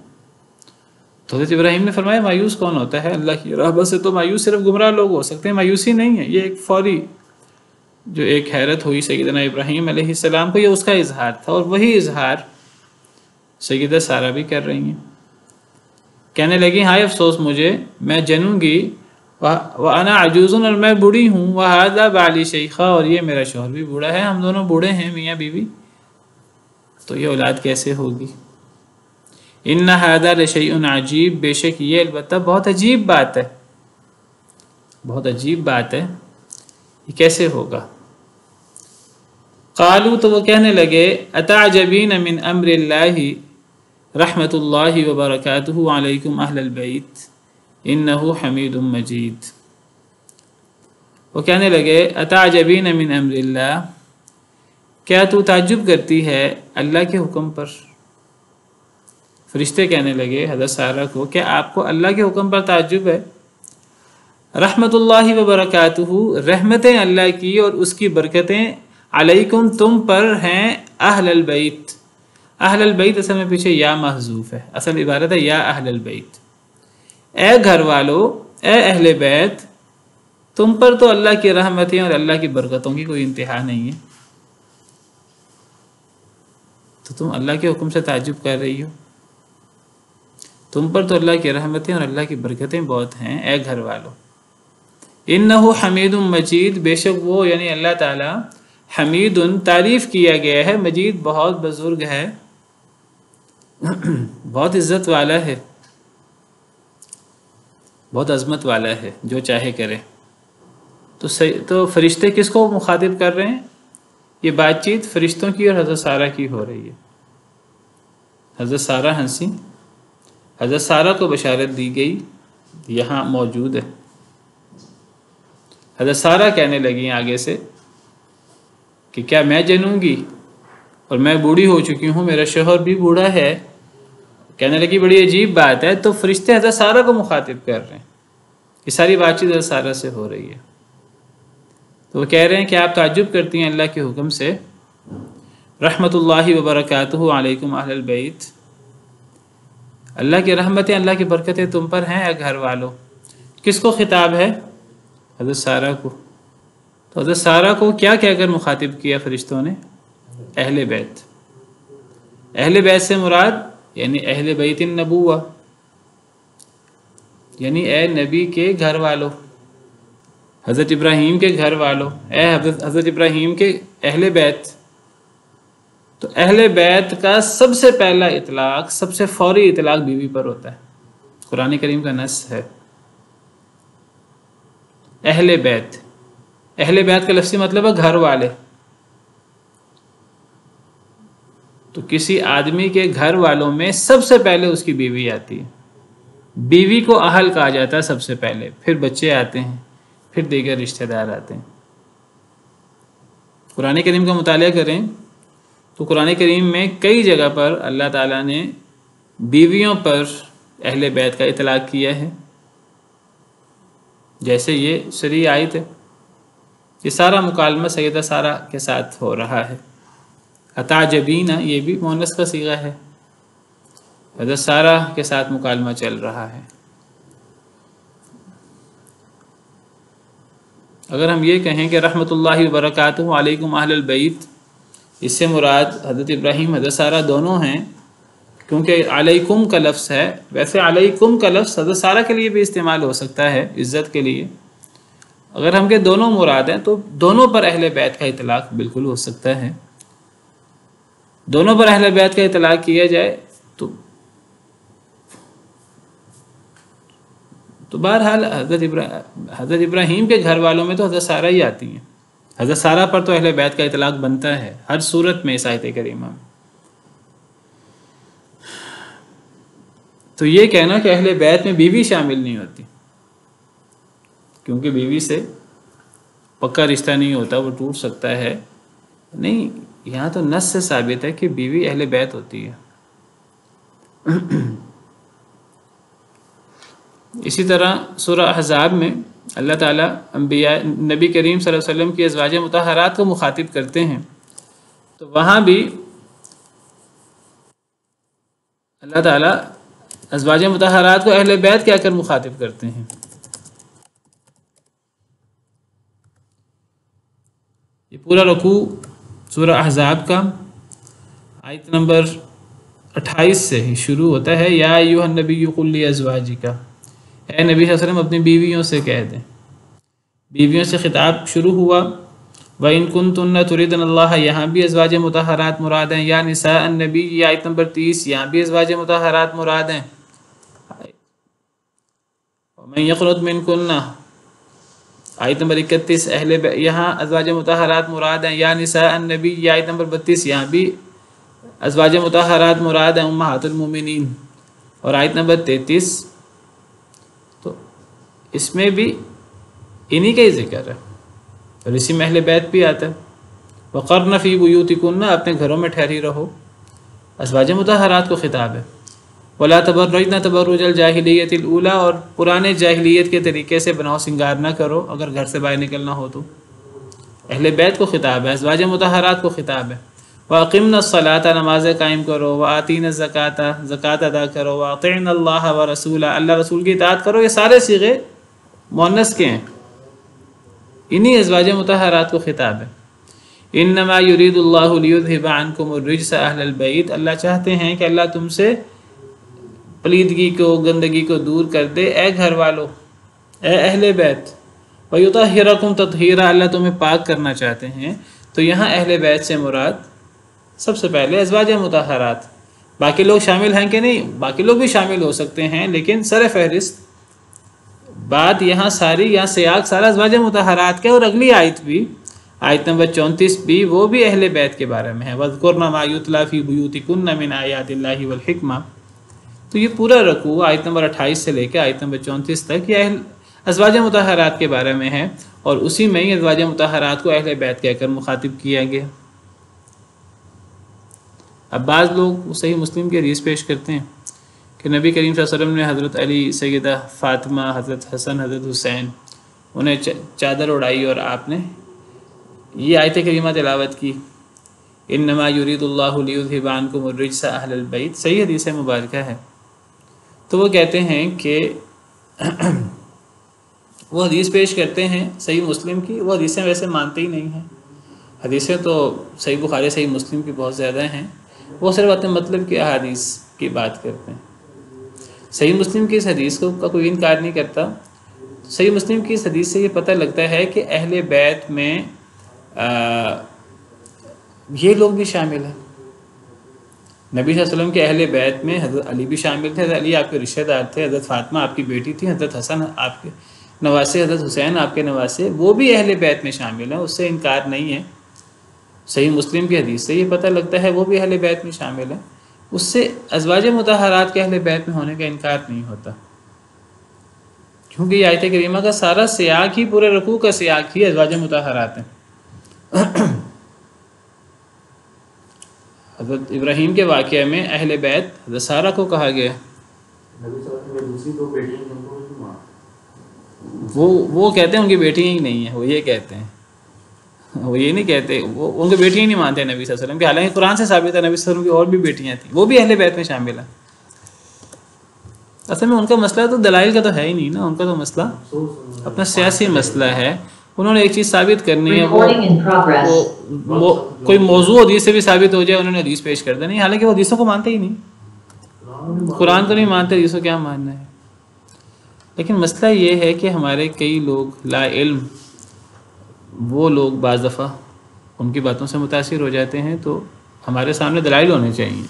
تو حضرت ابراہیم نے فرمایا مایوس کون ہوتا ہے؟ اللہ کی رحمت سے تو مایوس صرف گمراہ لوگ ہو سکتے ہیں، مایوسی نہیں ہے۔ یہ ایک فوری جو ایک حیرت ہوئی سیدنا ابراہیم علیہ السلام کو، یہ اس کا اظہار تھا، اور وہی اظہار سیدہ سارہ بھی کر رہی ہیں۔ کہنے لگی ہائے افسوس مجھے، میں جنوں گی، وَأَنَا عَجُوزٌ، اور میں بوڑھی ہوں، وَهَذَا بَعْلِي شَيْخًا، اور یہ میرا شوہر بھی بوڑھا ہے، ہم دونوں بوڑھے ہیں میاں بیوی، تو یہ اولاد کیسے ہوگی؟ إِنَّ هَذَا لَشَيْءٌ عَجِيبٌ، بے شک یہ البتہ بہت عجیب بات ہے، بہت عجیب بات ہے، یہ کیسے ہوگا؟ قالوا، تو وہ کہنے لگے، اتعجبین من امر اللہ رحمت اللہ وبرکاتہ علیکم اہل البیت انہ حمید مجید۔ وہ کہنے لگے اتعجبین من امر اللہ، کیا تو تعجب کرتی ہے اللہ کے حکم پر؟ فرشتے کہنے لگے حضرت سارہ کو، کیا آپ کو اللہ کے حکم پر تعجب ہے؟ رحمت اللہ وبرکاتہ، رحمتیں اللہ کی اور اس کی برکتیں، علیکم تم پر ہیں، اہل البیت، اہل البیت اصل میں پیچھے یا محذوف ہے، اصل عبارت ہے یا اہل البیت، اے گھر والو، اے اہل بیت، تم پر تو اللہ کی رحمتیں اور اللہ کی برکتوں کی کوئی انتہا نہیں ہے، تو تم اللہ کے حکم سے تعجب کر رہی ہو؟ تم پر تو اللہ کی رحمتیں اور اللہ کی برکتیں بہت ہیں، اے گھر والو۔ انہ حمید مجید، بے شک وہ یعنی اللہ تعالی، حمید تعریف کیا گیا ہے، مجید بہت بزرگ ہے، بہت عزت والا ہے، بہت عظمت والا ہے، جو چاہے کرے۔ تو فرشتے کس کو مخاطب کر رہے ہیں؟ یہ بات چیت فرشتوں کی اور حضرت سارہ کی ہو رہی ہے۔ حضرت سارہ ہنسی، حضرت سارہ کو بشارت دی گئی، یہاں موجود ہے۔ حضرت سارہ کہنے لگی آگے سے کہ کیا میں جنوں گی، اور میں بوڑھی ہو چکی ہوں، میرا شوہر بھی بوڑھا ہے، کہنے لگی بڑی عجیب بات ہے۔ تو فرشتے حضرت سارہ کو مخاطب کر رہے ہیں، یہ ساری بات چیت حضرت سارہ سے ہو رہی ہے۔ تو وہ کہہ رہے ہیں کہ آپ تعجب کرتی ہیں اللہ کے حکم سے، رحمت اللہ وبرکاتہ علیکم اہل البیت، اللہ کی رحمتیں، اللہ کی برکتیں تم پر ہیں، اے گھر والو۔ کس کو خطاب ہے؟ حضرت سارہ کو۔ تو حضرت سارہ کو کیا کہہ کر مخاطب کیا فرشتوں نے؟ اہل بیت۔ اہل بیت سے مراد یعنی اہل بیت النبوہ، یعنی اے نبی کے گھر والو، حضرت ابراہیم کے گھر والو، اے حضرت ابراہیم کے اہل بیت۔ تو اہل بیت کا سب سے پہلا اطلاق، سب سے فوری اطلاق بیوی پر ہوتا ہے، قرآن کریم کا نص ہے۔ اہل بیت، اہل بیت کا لفظی مطلب ہے گھر والے، تو کسی آدمی کے گھر والوں میں سب سے پہلے اس کی بیوی آتی ہے. بیوی کو اہل کہا جاتا ہے سب سے پہلے، پھر بچے آتے ہیں، پھر دیگر رشتہ دار آتے ہیں. قرآن کریم کا مطالعہ کریں تو قرآن کریم میں کئی جگہ پر اللہ تعالیٰ نے بیویوں پر اہل بیت کا اطلاق کیا ہے. جیسے یہ شرعی آیت ہے، یہ سارا مکالمہ سیدہ سارہ کے ساتھ ہو رہا ہے. اتعجبین یہ بھی مؤنث کا صیغہ ہے، حضرت سارہ کے ساتھ مکالمہ چل رہا ہے. اگر ہم یہ کہیں کہ رحمۃ اللہ وبرکاتہ علیکم اہل البیت، اس سے مراد حضرت ابراہیم حضرت سارہ دونوں ہیں، کیونکہ علیکم کا لفظ ہے. ویسے علیکم کا لفظ حضرت سارہ کے لیے بھی استعمال ہو سکتا ہے عزت کے لیے. اگر ہم کے دونوں مراد ہیں تو دونوں پر اہل بیت کا اطلاق بالکل ہو سکتا ہے. دونوں پر اہل بیت کا اطلاق کیا جائے تو بہرحال حضرت ابراہیم کے گھر والوں میں تو حضرت سارہ ہی آتی ہیں. حضرت سارہ پر تو اہل بیت کا اطلاق بنتا ہے ہر صورت میں اس آیت کریمہ میں. تو یہ کہنا کہ اہل بیت میں بیوی شامل نہیں ہوتی کیونکہ بیوی سے پکا رشتہ نہیں ہوتا، وہ ٹوٹ سکتا ہے، نہیں، یہاں تو نص سے ثابت ہے کہ بیوی اہل بیت ہوتی ہے. اسی طرح سورہ احزاب میں اللہ تعالیٰ انبیاء نبی کریم صلی اللہ علیہ وسلم کی ازواج مطہرات کو مخاطب کرتے ہیں، تو وہاں بھی اللہ تعالیٰ ازواج مطہرات کو اہل بیت کہہ کر مخاطب کرتے ہیں. یہ پورا رکوع سورہ احزاب کا آیت نمبر 28 سے ہی شروع ہوتا ہے. یا ایھا النبی قل لازواجک، اے نبی صلی اللہ علیہ وسلم اپنی بیویوں سے کہہ دیں. بیویوں سے خطاب شروع ہوا. وَإِن كُنتُنَّ تُرِدْنَ اللَّهَ، یہاں بھی ازواج مطہرات مراد ہیں. یا نساء النبی، یہ آیت نمبر 30، یہاں بھی ازواج مطہرات مراد ہیں. وَمَن يَقْنُتْ مِنكُنَّ، آیت نمبر 31، یہاں ازواج مطہرات مراد ہیں. یا نساء النبی، یہ آیت نمبر 32، یہاں بھی ازواج مطہرات مراد ہیں امہات المومنین. اور آیت نمبر 33، تو اس میں بھی انہی کا ہی ذکر ہے اور اسی میں اہل بیت بھی آتا ہے. وَقَرْنَ فِي بُيُوتِكُنَّ، اپنے گھروں میں ٹھہری رہو، ازواج مطہرات کو خطاب ہے. وَلَا تَبَرَّجْنَ تَبَرُّجَ الْجَاهِلِيَّةِ الْأُولَىٰ، اور پرانے جاہلیت کے طریقے سے بناؤ سنگار نہ کرو اگر گھر سے باہر نکلنا ہو تو. اہل بیت کو خطاب ہے، ازواج مطہرات کو خطاب ہے. وَأَقِمْنَ الصَّلَاةَ، نمازیں قائم کرو. وَآتِينَ الزَّكَاةَ، زکوٰۃ ادا کرو. وَأَطِعْنَ اللَّهَ وَرَسُولَهُ، اللہ رسول کی اطاعت کرو. یہ سارے صیغے مؤنث کے ہیں، انہی ازواج مطہرات کو خطاب ہے. انما یرید اللہ لیذھب عنکم الرجس اہل البیت، اللہ چاہتے ہیں کہ اللہ تم سے پلیدگی کو، گندگی کو دور کر دے، اے گھر والو، اے اہل بیت. ویطہرکم تطہیرا، اللہ تمہیں پاک کرنا چاہتے ہیں. تو یہاں اہل بیت سے مراد سب سے پہلے ازواج مطہرات. باقی لوگ شامل ہیں کہ نہیں؟ باقی لوگ بھی شامل ہو سکتے ہیں، لیکن سر فہرست بات یہاں ساری، یہاں سیاق سارا ازواج مطہرات کے. اور اگلی آیت بھی، آیت نمبر 34 بھی، وہ بھی اہل بیت کے بارے میں ہے. وَاذْكُرْنَ مَا يُتْلَىٰ فِي بُيُوتِكُنَّ مِنْ آیَاتِ اللَّهِ وَالْحِکْمَةِ. تو یہ پورا رکوع آیت نمبر 28 سے لے کے آیت نمبر 34 تک یہ ازواج مطہرات کے بارے میں ہے، اور اسی میں ہی ازواج مطہرات کو اہل بیت کہہ کر مخاطب کیا گیا. اب بعض لوگ صحیح مسلم کی حدیث پیش کرتے ہیں کہ نبی کریم صلی اللہ علیہ وسلم نے حضرت علی، سیدہ فاطمہ، حضرت حسن، حضرت حسین، انہیں چادر اڑائی اور آپ نے یہ آیت کریمہ تلاوت کی. انما یرید اللہ لیذھب عنکم الرجس اہل البیت، صحیح حدیث مبارکہ ہے. تو وہ کہتے ہیں کہ وہ حدیث پیش کرتے ہیں صحیح مسلم کی، وہ حدیثیں ویسے مانتے ہی نہیں ہیں. حدیثیں تو صحیح بخاری، صحیح مسلم کی بہت زیادہ ہیں، وہ صرف اپنے مطلب کی احادیث کی بات کرتے ہیں. صحیح مسلم کی اس حدیث کا کوئی انکار نہیں کرتا. صحیح مسلم کی اس حدیث سے یہ پتہ لگتا ہے کہ اہل بیت میں یہ لوگ بھی شامل ہیں. نبی صلی اللہ علیہ وسلم کے اہل بیت میں حضرت علی بھی شامل تھے. حضرت علی آپ کے رشتہ دار تھے، حضرت فاطمہ آپ کی بیٹی تھی، حضرت حسن آپ کے نواسے، حضرت حسین آپ کے نواسے، وہ بھی اہل بیت میں شامل ہیں، اس سے انکار نہیں ہے. صحیح مسلم کی حدیث سے یہ پتہ لگتا ہے وہ بھی اہل بیت میں شامل ہے، اس سے ازواج مطہرات کے اہل بیت میں ہونے کا انکار نہیں ہوتا، کیونکہ یہ آیت کریمہ کا سارا سیاق ہی، پورے رکوع کا سیاق ہی ازواج مطہرات ہیں۔ حضرت ابراہیم کے واقعے میں اہل بیت حضرت سارہ کو کہا گیا ہے۔ وہ کہتے ہیں ان کی بیٹیاں ہی نہیں ہیں، وہ یہ کہتے ہیں، وہ یہ نہیں کہتے، وہ ان کی بیٹیاں ہی نہیں مانتے نبی صلی اللہ علیہ وسلم کی، حالانکہ قرآن سے ثابت ہے نبی صلی اللہ علیہ وسلم کی اور بھی بیٹیاں تھیں، وہ بھی اہل بیت میں شامل ہیں۔ اصل میں ان کا مسئلہ تو دلائل کا تو ہے ہی نہیں نا، ان کا تو مسئلہ اپنا سیاسی مسئلہ ہے، انہوں نے ایک چیز ثابت کرنی ہے، وہ کوئی موضوع حدیث سے بھی ثابت ہو جائے انہوں نے حدیث پیش کر دینی، حالانکہ وہ حدیثوں کو مانتے ہی نہیں، قرآن کو نہیں مانتے، حدیثوں کیا ماننا ہے۔ لیکن مسئلہ یہ ہے کہ ہمارے کئی لوگ لا علم، وہ لوگ بعض دفعہ ان کی باتوں سے متاثر ہو جاتے ہیں، تو ہمارے سامنے دلائل ہونے چاہیے،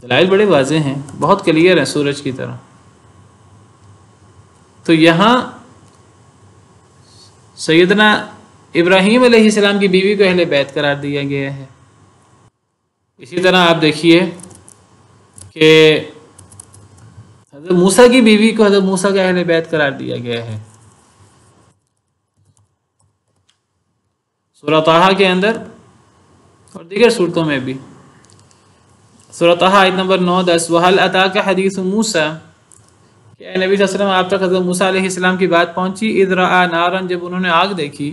دلائل بڑے واضح ہیں، بہت کلیئر ہیں سورج کی طرح۔ تو یہاں سیدنا ابراہیم علیہ السلام کی بیوی کو اہل بیت قرار دیا گیا ہے۔ اسی طرح آپ دیکھیے کہ حضرت موسیٰ کی بیوی کو حضرت موسیٰ کا اہل بیت قرار دیا گیا ہے۔ سورہ طٰہٰ کے اندر اور دیگر صورتوں میں بھی، سورہ طٰہٰ آیت نمبر 9-10، وَهَلْ أَتَاكَ حَدِيثُ مُوسَىٰ، کہ اے نبی صلی اللہ علیہ وسلم آپ تک حضرت موسیٰ علیہ السلام کی بات پہنچی، اِذْ رَأَىٰ نَارًا، جب انہوں نے آگ دیکھی،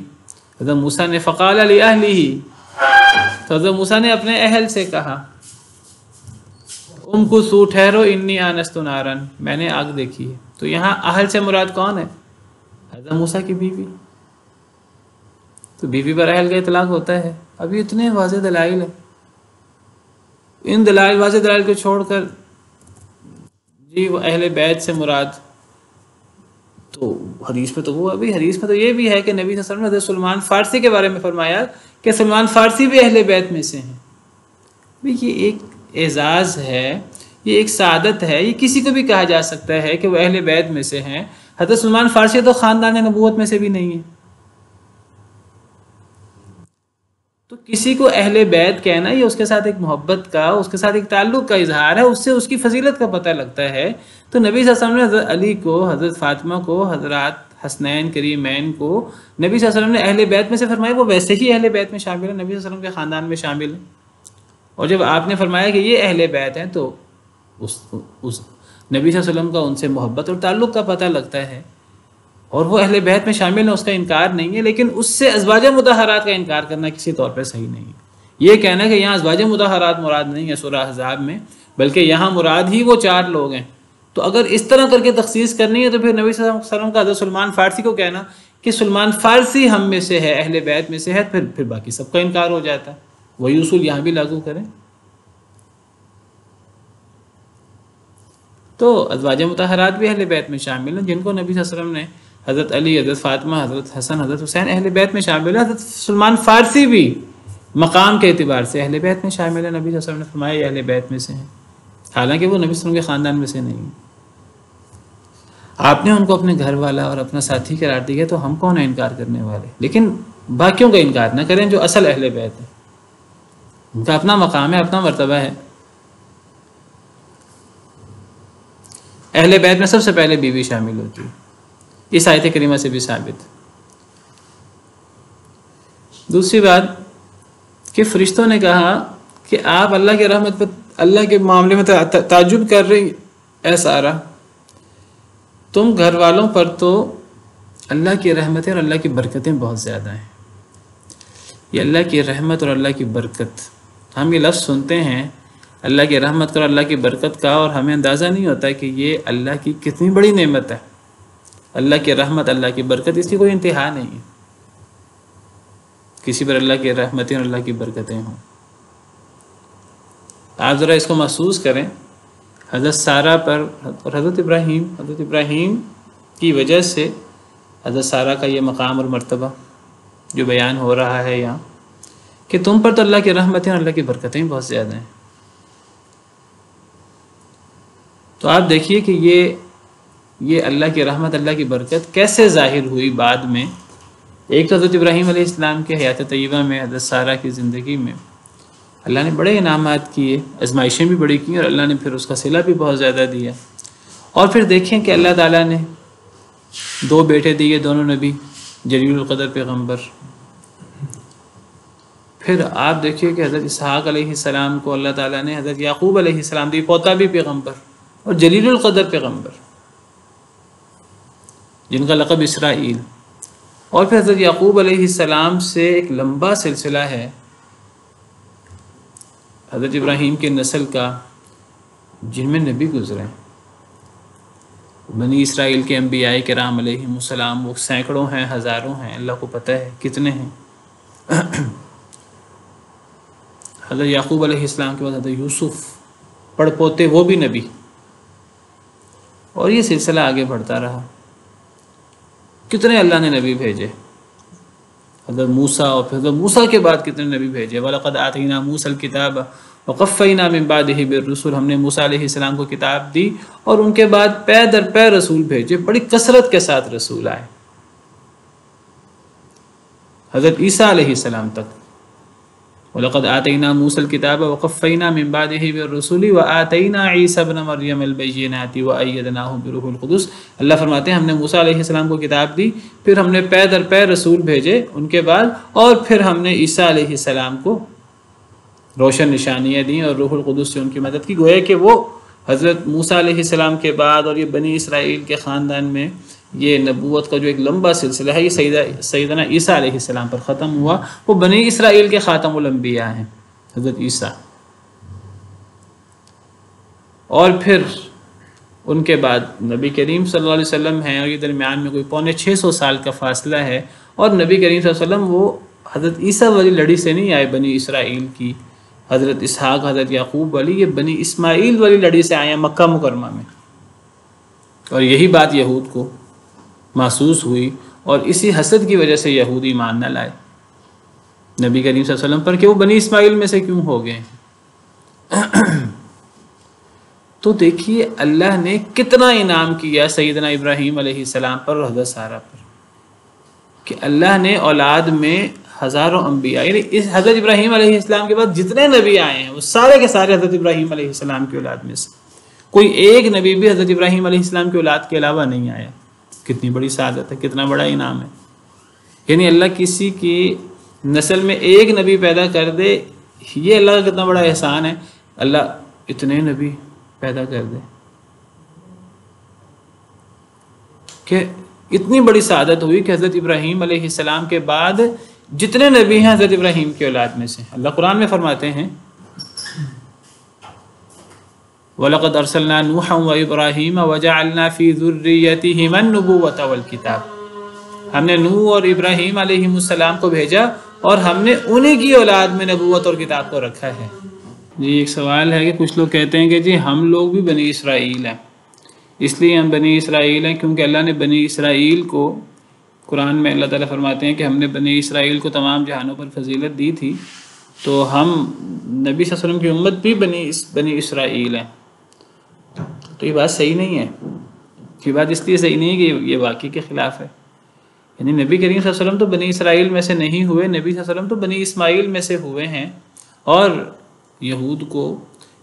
حضرت موسیٰ نے فَقَالَ لِأَهْلِهِ، تو حضرت موسیٰ نے اپنے اہل سے کہا، امکثوا، ٹھہرو، انی آنست نارا، میں نے آگ دیکھی ہے۔ تو یہاں اہل سے مراد کون ہے؟ حضرت موسیٰ کی بیوی، تو بیوی پر اہل کا اطلاق ہوتا ہے۔ ابھی اتنے واضح دلائل ہیں، ان دلائل، واضح دلائل کو چھوڑ کر جی وہ اہل بیت سے مراد، تو حدیث میں تو وہ، ابھی حدیث میں تو یہ بھی ہے کہ نبی صلی اللہ علیہ وسلم نے حضرت سلمان فارسی کے بارے میں فرمایا کہ سلمان فارسی بھی اہل بیت میں سے ہیں۔ یہ ایک اعزاز ہے، یہ ایک سعادت ہے، یہ کسی کو بھی کہا جا سکتا ہے کہ وہ اہل بیت میں سے ہیں۔ حضرت سلمان فارسی تو خاندان نبوت میں سے بھی نہیں ہے، تو کسی کو اہل بیت کہنا یہ اس کے ساتھ ایک محبت کا، اس کے ساتھ ایک تعلق کا اظہار ہے، اس سے اس کی فضیلت کا پتہ لگتا ہے۔ تو نبی صلی اللہ علیہ وسلم نے حضرت علی کو، حضرت فاطمہ کو، حضرات حسنین کریمین کو نبی صلی اللہ علیہ وسلم نے اہل بیت میں سے فرمایا، وہ ویسے ہی اہل بیت میں شامل ہیں، نبی صلی اللہ علیہ وسلم کے خاندان میں شامل ہیں۔ اور جب آپ نے فرمایا کہ یہ اہل بیت ہیں، تو اس نبی صلی اللہ علیہ وسلم کا ان سے محبت اور تعلق کا پتہ لگتا ہے، اور وہ اہل بیت میں شامل ہیں، اس کا انکار نہیں ہے۔ لیکن اس سے ازواج مطہرات کا انکار کرنا کسی طور پہ صحیح نہیں ہے۔ یہ کہنا کہ یہاں ازواج مطہرات مراد نہیں ہے سورہ احزاب میں، بلکہ یہاں مراد ہی وہ 4 لوگ ہیں، تو اگر اس طرح کر کے تخصیص کرنی ہے تو پھر نبی صلی اللہ علیہ وسلم کا حضرت سلمان فارسی کو کہنا کہ سلمان فارسی ہم میں سے ہے، اہل بیت میں سے ہے، پھر باقی سب کا انکار ہو جاتا ہے۔ وہی اصول یہاں بھی لاگو کریں۔ تو ازواج مطہرات بھی اہل بیت میں شامل ہیں، جن کو نبی صلی اللہ علیہ وسلم نے، حضرت علی، حضرت فاطمہ، حضرت حسن، حضرت حسین اہل بیت میں شامل ہیں۔ حضرت سلمان فارسی بھی مقام کے اعتبار سے اہل بیت میں شامل ہیں، نبی صلی اللہ علیہ وسلم نے فرمایا یہ اہل بیت میں سے ہیں، حالانکہ وہ نبی صلی اللہ علیہ وسلم کے خاندان میں سے نہیں ہیں۔ آپ نے ان کو اپنے گھر والا اور اپنا ساتھی قرار دیا تو ہم کون ہیں انکار کرنے والے؟ لیکن باقیوں کا انکار نہ کریں جو اصل اہل بیت ہیں، ان کا اپنا مقام ہے، اپنا مرتبہ ہے۔ اہل بیت میں سب سے پہلے بیوی شامل ہوتی ہے، اس آیت کریمہ سے بھی ثابت۔ دوسری بات کہ فرشتوں نے کہا کہ آپ اللہ کی رحمت پر، اللہ کے معاملے میں تعجب کر رہی اے سارہ، تم گھر والوں پر تو اللہ کی رحمتیں اور اللہ کی برکتیں بہت زیادہ ہیں۔ یہ اللہ کی رحمت اور اللہ کی برکت، ہم یہ لفظ سنتے ہیں اللہ کی رحمت اور اللہ کی برکت کا، اور ہمیں اندازہ نہیں ہوتا کہ یہ اللہ کی کتنی بڑی نعمت ہے۔ اللہ کی رحمت، اللہ کی برکت، اس کی کوئی انتہا نہیں ہے، کسی پر اللہ کی رحمتیں اور اللہ کی برکتیں ہوں۔ آپ ذرا اس کو محسوس کریں، حضرت سارہ پر اور حضرت ابراہیم کی وجہ سے حضرت سارہ کا یہ مقام اور مرتبہ جو بیان ہو رہا ہے یہاں، کہ تم پر تو اللہ کی رحمتیں اور اللہ کی برکتیں بہت زیادہ ہیں۔ تو آپ دیکھیے کہ یہ اللہ کی رحمت، اللہ کی برکت کیسے ظاہر ہوئی بعد میں ایک تو حضرت ابراہیم علیہ السلام کے حیات طیبہ میں، حضرت سارہ کی زندگی میں اللہ نے بڑے انعامات کیے، آزمائشیں بھی بڑی کیں، اور اللہ نے پھر اس کا صلہ بھی بہت زیادہ دیا۔ اور پھر دیکھیں کہ اللہ تعالیٰ نے 2 بیٹے دیے، دونوں نبی، جلیل القدر پیغمبر۔ پھر آپ دیکھیے کہ حضرت اسحاق علیہ السلام کو اللہ تعالیٰ نے حضرت یعقوب علیہ السلام دی، پوتا بھی پیغمبر اور جلیل القدر پیغمبر، جن کا لقب اسرائیل۔ اور پھر حضرت یعقوب علیہ السلام سے ایک لمبا سلسلہ ہے حضرت ابراہیم کے نسل کا، جن میں نبی گزرے ہیں۔ بنی اسرائیل کے انبیاء کرام علیہم السلام وہ سینکڑوں ہیں، ہزاروں ہیں، اللہ کو پتہ ہے کتنے ہیں۔ حضرت یعقوب علیہ السلام کے بعد حضرت یوسف پڑ پوتے، وہ بھی نبی، اور یہ سلسلہ آگے بڑھتا رہا۔ کتنے اللہ نے نبی بھیجے، حضرت موسیٰ، اور پھر حضرت موسیٰ کے بعد کتنے نبی بھیجے۔ وَلَقَدْ آتَيْنَا مُوسَى الْكِتَابَ وَقَفَّيْنَا مِن بَعْدِهِ بِالرُّسُلِ، ہم نے موسیٰ علیہ السلام کو کتاب دی اور ان کے بعد پے در پے رسول بھیجے، بڑی کثرت کے ساتھ رسول آئے، حضرت عیسیٰ علیہ السلام تک۔ وَلَقَدْ آتَيْنَا مُوسَى الْكِتَابَ وَقَفَّيْنَا مِن بَعْدِهِ بِالرُّسُلِ وَآتَيْنَا عِيسَى ابْنَ مَرْيَمَ الْبَيِّنَاتِ وَأَيَّدْنَاهُ بِروحِ الْقُدُسِ۔ اللہ فرماتے ہیں ہم نے موسیٰ علیہ السلام کو کتاب دی، پھر ہم نے پے در پے رسول بھیجے ان کے بعد، اور پھر ہم نے عیسیٰ علیہ السلام کو روشن نشانیاں دیں اور روح القدس سے ان کی مدد کی۔ گویا کہ وہ حضرت موسیٰ علیہ السلام کے بعد اور یہ بنی اسرائیل کے خاندان میں یہ نبوت کا جو ایک لمبا سلسلہ ہے، یہ سیدنا عیسیٰ علیہ السلام پر ختم ہوا۔ وہ بنی اسرائیل کے خاتم الانبیاء ہیں حضرت عیسیٰ، اور پھر ان کے بعد نبی کریم صلی اللہ علیہ وسلم ہیں، اور یہ درمیان میں کوئی 550 سال کا فاصلہ ہے، اور نبی کریم صلی اللہ علیہ وسلم وہ حضرت عیسیٰ والی لڑی سے نہیں آئے بنی اسرائیل کی، حضرت اسحاق، حضرت یعقوب والی، یہ بنی اسماعیل والی لڑی سے آئے ہیں مکہ مکرمہ میں۔ اور یہی بات یہود کو محسوس ہوئی، اور اسی حسد کی وجہ سے یہود ایمان نہ لائے نبی کریم صلی اللہ علیہ وسلم پر کہ وہ بنی اسماعیل میں سے کیوں ہو گئے۔ تو دیکھیے اللہ نے کتنا انعام کیا سیدنا ابراہیم علیہ السلام پر اور حضرت سارہ پر، کہ اللہ نے اولاد میں ہزاروں انبیاء، یعنی اس حضرت ابراہیم علیہ السلام کے بعد جتنے نبی آئے ہیں وہ سارے کے سارے حضرت ابراہیم علیہ السلام کی اولاد میں سے، کوئی ایک نبی بھی حضرت ابراہیم علیہ السلام کی اولاد کے علاوہ نہیں آیا۔ کتنی بڑی سعادت ہے، کتنا بڑا انعام ہے۔ یعنی اللہ کسی کی نسل میں ایک نبی پیدا کر دے، یہ اللہ کا کتنا بڑا احسان ہے، اللہ اتنے نبی پیدا کر دے، کہ اتنی بڑی سعادت ہوئی کہ حضرت ابراہیم علیہ السلام کے بعد جتنے نبی ہیں حضرت ابراہیم کی اولاد میں سے۔ اللہ قرآن میں فرماتے ہیں وَلَقَدْ أَرْسَلْنَا نُوحًا وَإِبْرَاهِيمَ وَجَعَلْنَا فِي ذُرِّيَّتِهِمَا النُّبُوَّةَ وَالْكِتَابَ، ہم نے نوح اور ابراہیم علیہ السلام کو بھیجا اور ہم نے انہی کی اولاد میں نبوت اور کتاب کو رکھا ہے۔ جی ایک سوال ہے کہ کچھ لوگ کہتے ہیں کہ جی ہم لوگ بھی بنی اسرائیل ہیں، اس لیے ہم بنی اسرائیل ہیں کیونکہ اللہ نے بنی اسرائیل کو، قرآن میں اللہ تعالیٰ فرماتے ہیں کہ ہم نے بنی اسرائیل کو تمام جہانوں پر فضیلت دی تھی، تو ہم نبی صلی اللہ علیہ وسلم کی امت بھی بنی اسرائیل ہیں۔ تو یہ بات صحیح نہیں ہے، یہ بات اس لیے صحیح نہیں ہے کہ یہ واقعی کے خلاف ہے۔ یعنی نبی کریم صلی اللہ علیہ وسلم تو بنی اسرائیل میں سے نہیں ہوئے، نبی صلی اللہ علیہ وسلم تو بنی اسماعیل میں سے ہوئے ہیں، اور یہود کو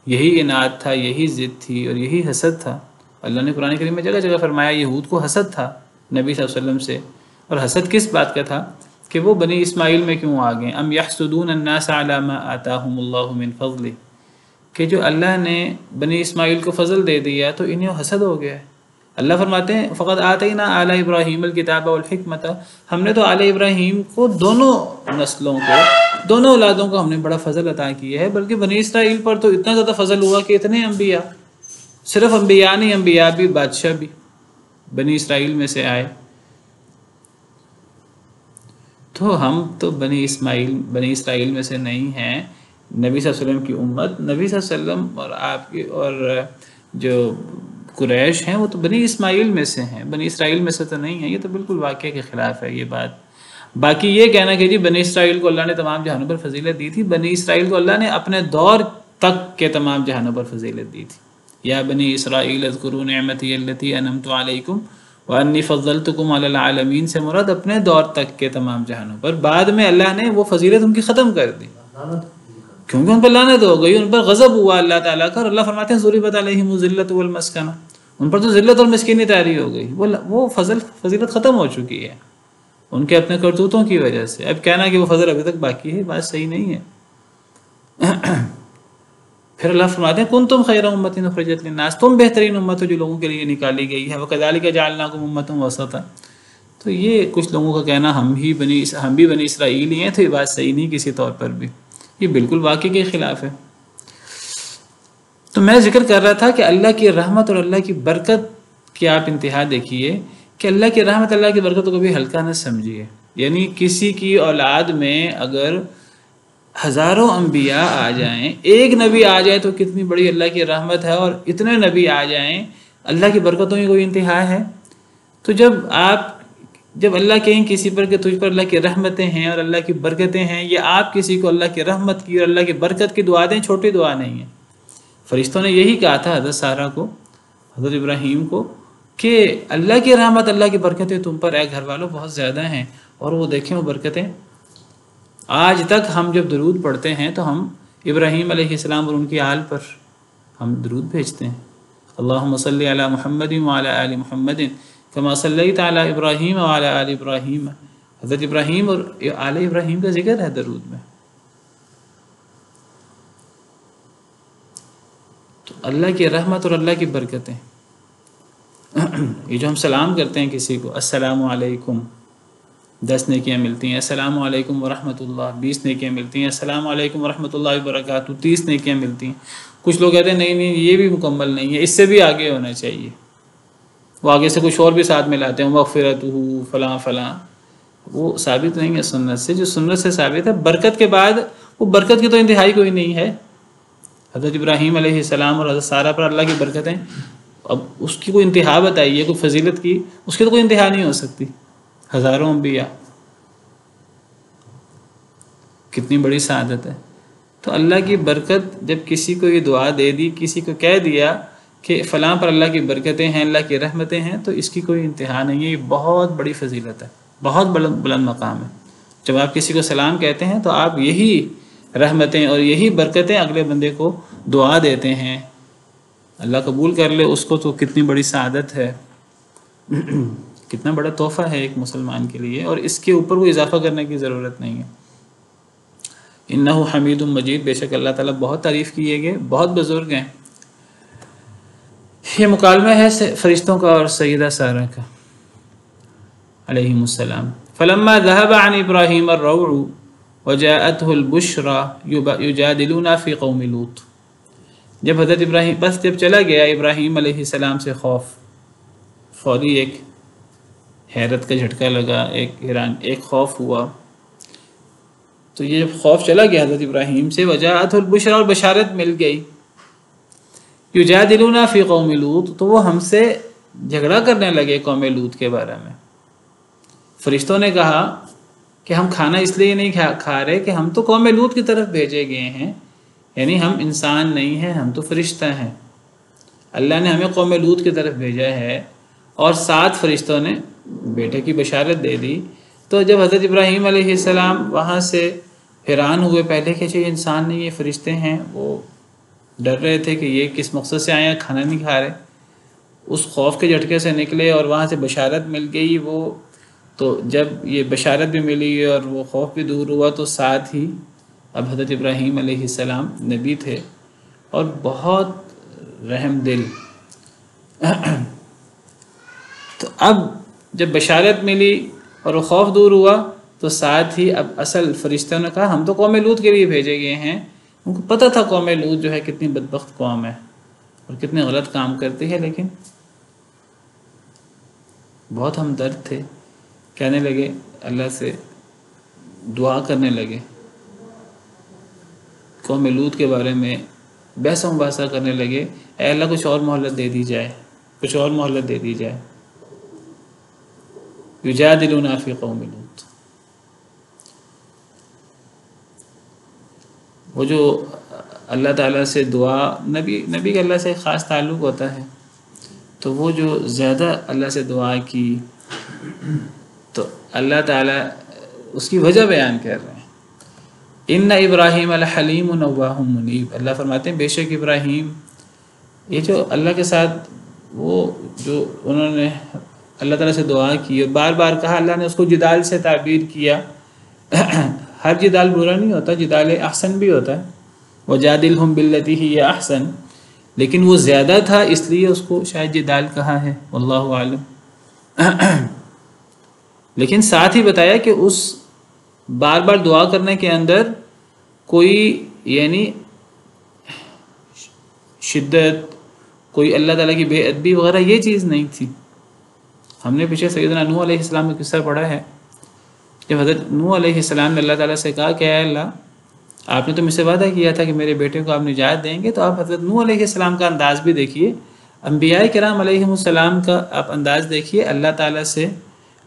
یہی عناد تھا، یہی ضد تھی اور یہی حسد تھا۔ اللہ نے قرآن کریم میں جگہ جگہ فرمایا یہود کو حسد تھا نبی صلی اللہ علیہ وسلم سے، اور حسد کس بات کا تھا کہ وہ بنی اسماعیل میں کیوں آ گئے۔ ام یحسدون الناس علی ما آتاہم اللہ من فضلہ، کہ جو اللہ نے بنی اسماعیل کو فضل دے دیا تو انہیں حسد ہو گیا ہے۔ اللہ فرماتے ہیں فقد آتینا آل ابراہیم الکتاب والحکمت، ہم نے تو آل ابراہیم کو دونوں نسلوں کو، دونوں اولادوں کو ہم نے بڑا فضل عطا کیا ہے، بلکہ بنی اسرائیل پر تو اتنا زیادہ فضل ہوا کہ اتنے انبیاء، صرف انبیاء نہیں، انبیاء بھی بادشاہ بھی بنی اسرائیل میں سے آئے۔ تو ہم تو بنی اسرائیل میں سے نہیں ہیں، نبی صلی اللہ علیہ وسلم کی امت، نبی صلی اللہ علیہ وسلم اور آپ کی اور جو قریش ہیں وہ تو بنی اسماعیل میں سے ہیں، بنی اسرائیل میں سے تو نہیں ہیں۔ یہ تو بالکل واقعہ کے خلاف ہے یہ بات۔ باقی یہ کہنا کہ جی بنی اسرائیل کو اللہ نے تمام جہانوں پر فضیلت دی تھی، بنی اسرائیل کو اللہ نے اپنے دور تک کے تمام جہانوں پر فضیلت دی تھی۔ یا بنی اسرائیل اذکروا نعمتی التی انعمت علیکم وَأَنِّي فَضَّلْتُكُمْ عَلَى الْعَالَمِينَ سے مراد اپنے دور تک کے تمام جہانوں پر. بعد میں اللہ نے وہ فضیلت ان کی ختم کر دی کیونکہ ان پر لعنت ہو گئی، ان پر غضب ہوا اللہ تعالیٰ کا. اور اللہ فرماتے ہیں ضُرِبَتْ عَلَيْهِمُ الذِّلَّةُ وَالْمَسْكَنَةُ، ان پر تو ذلت اور مسکینی طاری ہو گئی. وہ فضیلت ختم ہو چکی ہے ان کے اپنے کرتوتوں کی وجہ سے. اب کہنا کہ وہ فضل ابھی تک باقی ہے، بات صحیح نہیں ہے. پھر اللہ فرماتے ہیں کنتم خیر امۃ اخرجت للناس، تم بہترین امت ہو جو لوگوں کے لیے نکالی گئی ہے. وکذالک جعلناکم امۃ وسطا، تو یہ کچھ لوگوں کا کہنا ہم بھی بنی اسرائیل ہی ہیں، تو یہ بات صحیح نہیں کسی طور پر بھی، یہ بالکل واقعے کے خلاف ہے. تو میں ذکر کر رہا تھا کہ اللہ کی رحمت اور اللہ کی برکت کی آپ انتہا دیکھیے کہ اللہ کی رحمت اللہ کی برکت کو کبھی ہلکا نہ سمجھیے. یعنی کسی کی اولاد میں اگر ہزاروں انبیاء آ جائیں، ایک نبی آ جائے تو کتنی بڑی اللہ کی رحمت ہے، اور اتنے نبی آ جائیں اللہ کی برکتوں کی کوئی انتہا ہے. تو جب اللہ کہیں کسی پر کہ تجھ پر اللہ کی رحمتیں ہیں اور اللہ کی برکتیں ہیں، یہ آپ کسی کو اللہ کی رحمت کی اور اللہ کی برکت کی دعا دیں، چھوٹی دعا نہیں ہے. فرشتوں نے یہی کہا تھا حضرت سارہ کو، حضرت ابراہیم کو، کہ اللہ کی رحمت اللہ کی برکتیں تم پر اے گھر والوں بہت زیادہ ہیں. اور وہ دیکھیں وہ برکتیں آج تک ہم جب درود پڑھتے ہیں تو ہم ابراہیم علیہ السلام اور ان کی آل پر ہم درود بھیجتے ہیں. اللہم صلی علی محمد وعلی آل محمد کما صلیت علی ابراہیم وعلی آل ابراہیم. حضرت ابراہیم اور آل ابراہیم کا ذکر ہے درود میں. تو اللہ کی رحمت اور اللہ کی برکتیں، یہ جو ہم سلام کرتے ہیں کسی کو، السلام علیکم 10 نیکیاں ملتی ہیں، السلام علیکم ورحمۃ اللہ 20 نیکیاں ملتی ہیں، السلام علیکم ورحمۃ اللہ وبرکاتہ 30 نیکیاں ملتی ہیں. کچھ لوگ کہتے ہیں نہیں یہ بھی مکمل نہیں ہے، اس سے بھی آگے ہونا چاہیے. وہ آگے سے کچھ اور بھی ساتھ ملاتے ہیں، مغفرتہ فلاں فلاں. وہ ثابت نہیں ہے سنت سے. جو سنت سے ثابت ہے برکت کے بعد، وہ برکت کی تو انتہائی کوئی نہیں ہے. حضرت ابراہیم علیہ السلام اور حضرت سارہ پر اللہ کی برکتیں، اب اس کی کوئی انتہا بتائیے، کوئی فضیلت کی، اس کی تو کوئی انتہا نہیں ہو سکتی. ہزاروں انبیاء، کتنی بڑی سعادت ہے. تو اللہ کی برکت جب کسی کو یہ دعا دے دی، کسی کو کہہ دیا کہ فلاں پر اللہ کی برکتیں ہیں، اللہ کی رحمتیں ہیں، تو اس کی کوئی انتہا نہیں ہے. یہ بہت بڑی فضیلت ہے، بہت بلند مقام ہے. جب آپ کسی کو سلام کہتے ہیں تو آپ یہی رحمتیں اور یہی برکتیں اگلے بندے کو دعا دیتے ہیں. اللہ قبول کر لے اس کو تو کتنی بڑی سعادت ہے، کتنا بڑا تحفہ ہے ایک مسلمان کے لیے. اور اس کے اوپر کوئی اضافہ کرنے کی ضرورت نہیں ہے. انہ حمید مجید، بے شک اللہ تعالیٰ بہت تعریف کیے گئے، بہت بزرگ ہیں. یہ مکالمہ ہے فرشتوں کا اور سیدہ سارہ کا علیہم السلام. فلما ذهب عن ابراہیم الروع وجاءته البشرى یجادلونا فی قوم لوط. جب حضرت ابراہیم، بس جب چلا گیا ابراہیم علیہ السلام سے خوف، فوری ایک حیرت کا جھٹکا لگا، ایک خوف ہوا. تو یہ جب خوف چلا گیا حضرت ابراہیم سے، وجاءته البشرى، اور بشارت مل گئی. یجادلونا فی قوم لوط، تو وہ ہم سے جھگڑا کرنے لگے قوم لوط کے بارے میں. فرشتوں نے کہا کہ ہم کھانا اس لیے نہیں کھا رہے کہ ہم تو قوم لوط کی طرف بھیجے گئے ہیں، یعنی ہم انسان نہیں ہیں، ہم تو فرشتہ ہیں. اللہ نے ہمیں قوم لوط کی طرف بھیجا ہے، اور 7 فرشتوں نے بیٹے کی بشارت دے دی. تو جب حضرت ابراہیم علیہ السلام وہاں سے حیران ہوئے، پہلے کہ یہ انسان نہیں، یہ فرشتے ہیں، وہ ڈر رہے تھے کہ یہ کس مقصد سے آئے ہیں، کھانا نہیں کھا رہے. اس خوف کے جھٹکے سے نکلے اور وہاں سے بشارت مل گئی. وہ تو جب یہ بشارت بھی ملی اور وہ خوف بھی دور ہوا، تو ساتھ ہی اب حضرت ابراہیم علیہ السلام نبی تھے اور بہت رحم دل. تو اب جب بشارت ملی اور وہ خوف دور ہوا، تو ساتھ ہی اب اصل فرشتوں نے کہا ہم تو قوم لوط کے لیے بھیجے گئے ہیں. ان کو پتہ تھا قوم لوط جو ہے کتنی بدبخت قوم ہے اور کتنے غلط کام کرتی ہے، لیکن بہت ہمدرد تھے. کہنے لگے اللہ سے دعا کرنے لگے، قوم لوط کے بارے میں بحث و مباحثہ کرنے لگے، اے اللہ کچھ اور مہلت دے دی جائے، کچھ اور مہلت دے دی جائے. یجادلونا فی قوم لوط. وہ جو اللہ تعالیٰ سے دعا، نبی کا اللہ سے ایک خاص تعلق ہوتا ہے، تو وہ جو زیادہ اللہ سے دعا کی تو اللہ تعالیٰ اس کی وجہ بیان کر رہے ہیں، ان ابراہیم الحلیم نواہ منیب، اللہ فرماتے ہیں بے شک ابراہیم، یہ جو اللہ کے ساتھ وہ جو انہوں نے اللہ تعالیٰ سے دعا کی اور بار بار کہا، اللہ نے اس کو جدال سے تعبیر کیا. ہر جدال برا نہیں ہوتا، جدال احسن بھی ہوتا ہے، وجادلہم باللتی ہی احسن، لیکن وہ زیادہ تھا اس لیے اس کو شاید جدال کہا ہے، واللہ عالم. لیکن ساتھ ہی بتایا کہ اس بار بار دعا کرنے کے اندر کوئی یعنی شدت، کوئی اللہ تعالیٰ کی بے ادبی وغیرہ یہ چیز نہیں تھی. ہم نے پیچھے سیدنا نوح علیہ السلام کا قصہ پڑھا ہے، جب حضرت نوح علیہ السلام نے اللہ تعالیٰ سے کہا کہ اے اللہ، آپ نے تو مجھ سے وعدہ کیا تھا کہ میرے بیٹے کو آپ نجات دیں گے، تو آپ حضرت نوح علیہ السلام کا انداز بھی دیکھیے، انبیاء کرام علیہ السلام کا آپ انداز دیکھیے. اللہ تعالیٰ سے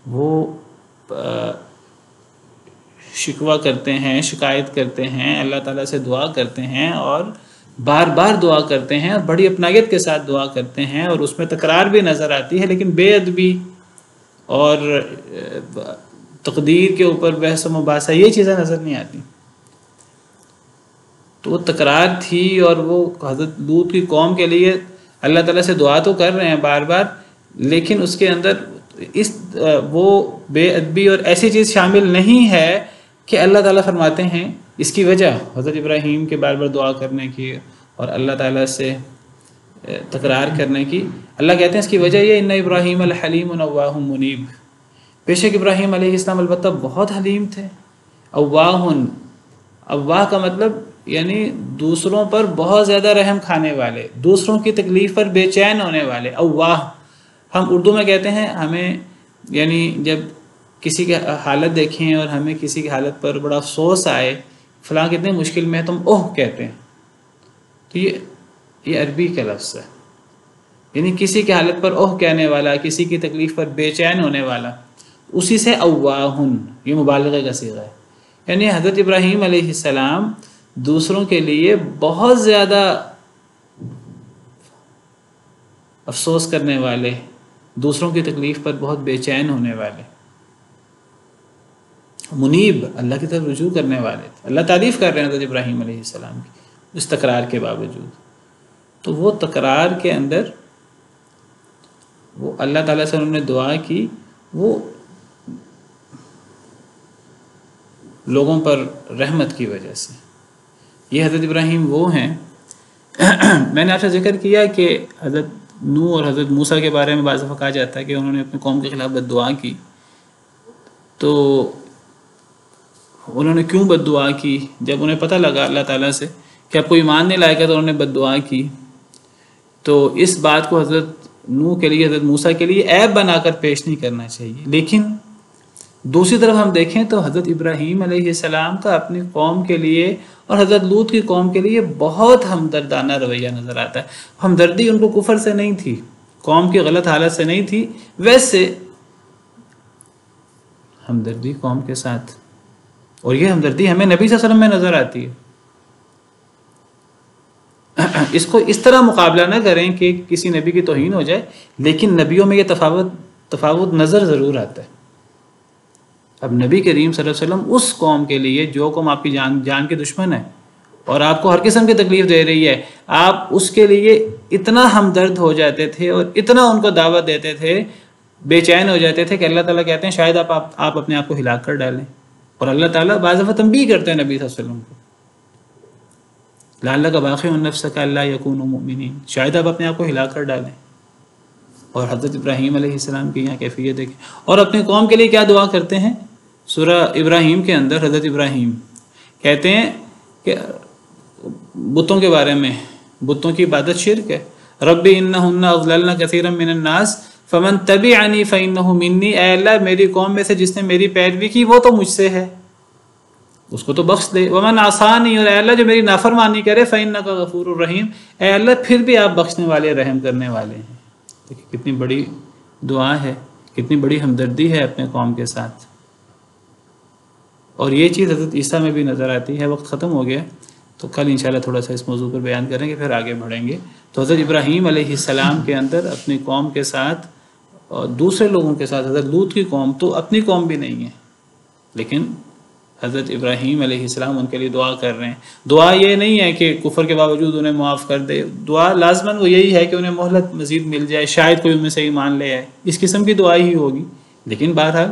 وہ شکوہ کرتے ہیں، شکایت کرتے ہیں، اللہ تعالیٰ سے دعا کرتے ہیں اور بار بار دعا کرتے ہیں اور بڑی اپنائیت کے ساتھ دعا کرتے ہیں، اور اس میں تکرار بھی نظر آتی ہے، لیکن بے ادبی اور تقدیر کے اوپر بحث و مباحثہ یہ چیزیں نظر نہیں آتی. تو وہ تکرار تھی، اور وہ حضرت لوط کی قوم کے لیے اللہ تعالیٰ سے دعا تو کر رہے ہیں بار بار، لیکن اس کے اندر وہ بے ادبی اور ایسی چیز شامل نہیں ہے کہ اللہ تعالیٰ فرماتے ہیں اس کی وجہ حضرت ابراہیم کے بار بار دعا کرنے کی اور اللہ تعالیٰ سے تکرار کرنے کی، اللہ کہتے ہیں اس کی وجہ یہ ان ابراہیم الحلیم نواہ منیب، بے شک ابراہیم علیہ السلام البتہ بہت حلیم تھے. اواہ کا مطلب یعنی دوسروں پر بہت زیادہ رحم کھانے والے، دوسروں کی تکلیف پر بے چین ہونے والے. اواہ ہم اردو میں کہتے ہیں، ہمیں یعنی جب کسی کی حالت دیکھیں اور ہمیں کسی کی حالت پر بڑا افسوس آئے، فلاں کتنے مشکل میں ہے، تم اوہ کہتے ہیں، تو یہ عربی کا لفظ ہے، یعنی کسی کی حالت پر اوہ کہنے والا، کسی کی تکلیف پر بے چین ہونے والا، اسی سے اواہن، یہ مبالغہ کا صیغہ ہے. یعنی حضرت ابراہیم علیہ السلام دوسروں کے لیے بہت زیادہ افسوس کرنے والے، دوسروں کی تکلیف پر بہت بے چین ہونے والے، منیب اللہ کی طرف رجوع کرنے والے تھے. اللہ تعریف کر رہے ہیں حضرت ابراہیم علیہ السلام کی اس تکرار کے باوجود. تو وہ تکرار کے اندر وہ اللہ تعالیٰ سے انہوں نے دعا کی، وہ لوگوں پر رحمت کی وجہ سے. یہ حضرت ابراہیم وہ ہیں. میں نے آپ سے ذکر کیا کہ حضرت نوح اور حضرت موسیٰ کے بارے میں بعض دفعہ کہا جاتا ہے کہ انہوں نے اپنی قوم کے خلاف بد دعا کی. تو انہوں نے کیوں بد دعا کی؟ جب انہیں پتہ لگا اللہ تعالیٰ سے کہ اب کوئی ایمان نہیں لائے گا تو انہوں نے بد دعا کی. تو اس بات کو حضرت نوح کے لیے، حضرت موسیٰ کے لیے عیب بنا کر پیش نہیں کرنا چاہیے. لیکن دوسری طرف ہم دیکھیں تو حضرت ابراہیم علیہ السلام کا اپنی قوم کے لیے اور حضرت لوط کی قوم کے لیے بہت ہمدردانہ رویہ نظر آتا ہے. ہمدردی ان کو کفر سے نہیں تھی، قوم کی غلط حالت سے نہیں تھی، ویسے ہمدردی قوم کے ساتھ. اور یہ ہمدردی ہمیں نبی صلی اللہ علیہ وسلم میں نظر آتی ہے. اس کو اس طرح مقابلہ نہ کریں کہ کسی نبی کی توہین ہو جائے، لیکن نبیوں میں یہ تفاوت نظر ضرور آتا ہے. اب نبی کریم صلی اللہ علیہ وسلم اس قوم کے لیے جو قوم آپ کی جان کے دشمن ہے اور آپ کو ہر قسم کی تکلیف دے رہی ہے، آپ اس کے لیے اتنا ہمدرد ہو جاتے تھے اور اتنا ان کو دعوت دیتے تھے، بے چین ہو جاتے تھے کہ اللہ تعالیٰ کہتے ہیں شاید آپ اپنے آپ کو ہلاک کر ڈالیں. اور اللہ تعالیٰ بعض دفعہ تنبیہ کرتے ہیں نبی صلی اللہ علیہ وسلم کو، لعلک باخع نفسک الا یکونوا مؤمنین، شاید آپ اپنے آپ کو ہلاک کر ڈالیں. اور حضرت ابراہیم علیہ السلام کی یہاں کیفیت دیکھیں، اور اپنے قوم کے لیے کیا دعا کرتے ہیں. سورہ ابراہیم کے اندر حضرت ابراہیم کہتے ہیں کہ بتوں کے بارے میں، بتوں کی عبادت شرک ہے. رب انہن اضللن کثیرا من الناس فمن تبعنی فانہ منی، اے اللہ میری قوم میں سے جس نے میری پیروی کی وہ تو مجھ سے ہے، اس کو تو بخش دے. ومن عصانی، اور اے اللہ جو میری نافرمانی کرے فانک غفور الرحیم، اے اللہ پھر بھی آپ بخشنے والے، رحم کرنے والے ہیں. دیکھیں کتنی بڑی دعا ہے، کتنی بڑی ہمدردی ہے اپنے قوم کے ساتھ. اور یہ چیز حضرت عیسیٰ میں بھی نظر آتی ہے. وقت ختم ہو گیا، تو کل انشاءاللہ تھوڑا سا اس موضوع پر بیان کریں گے، پھر آگے بڑھیں گے۔ تو حضرت ابراہیم علیہ السلام کے اندر اپنی قوم کے ساتھ اور دوسرے لوگوں کے ساتھ، حضرت لوط کی قوم تو اپنی قوم بھی نہیں ہے، لیکن حضرت ابراہیم علیہ السلام ان کے لیے دعا کر رہے ہیں۔ دعا یہ نہیں ہے کہ کفر کے باوجود انہیں معاف کر دے، دعا لازماً وہ یہی ہے کہ انہیں مہلت مزید مل جائے، شاید کوئی ان میں سے ایمان لے آئے، اس قسم کی دعا ہی ہوگی۔ لیکن بہرحال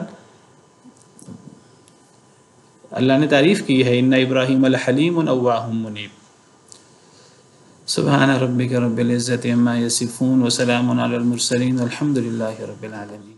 اللہ نے تعریف کی ہے، ان ابراہیم لحلیم اواہ منیب۔ سبحان ربک رب العزت عما یصفون وسلام علی المرسلین والحمد للہ رب العالمین۔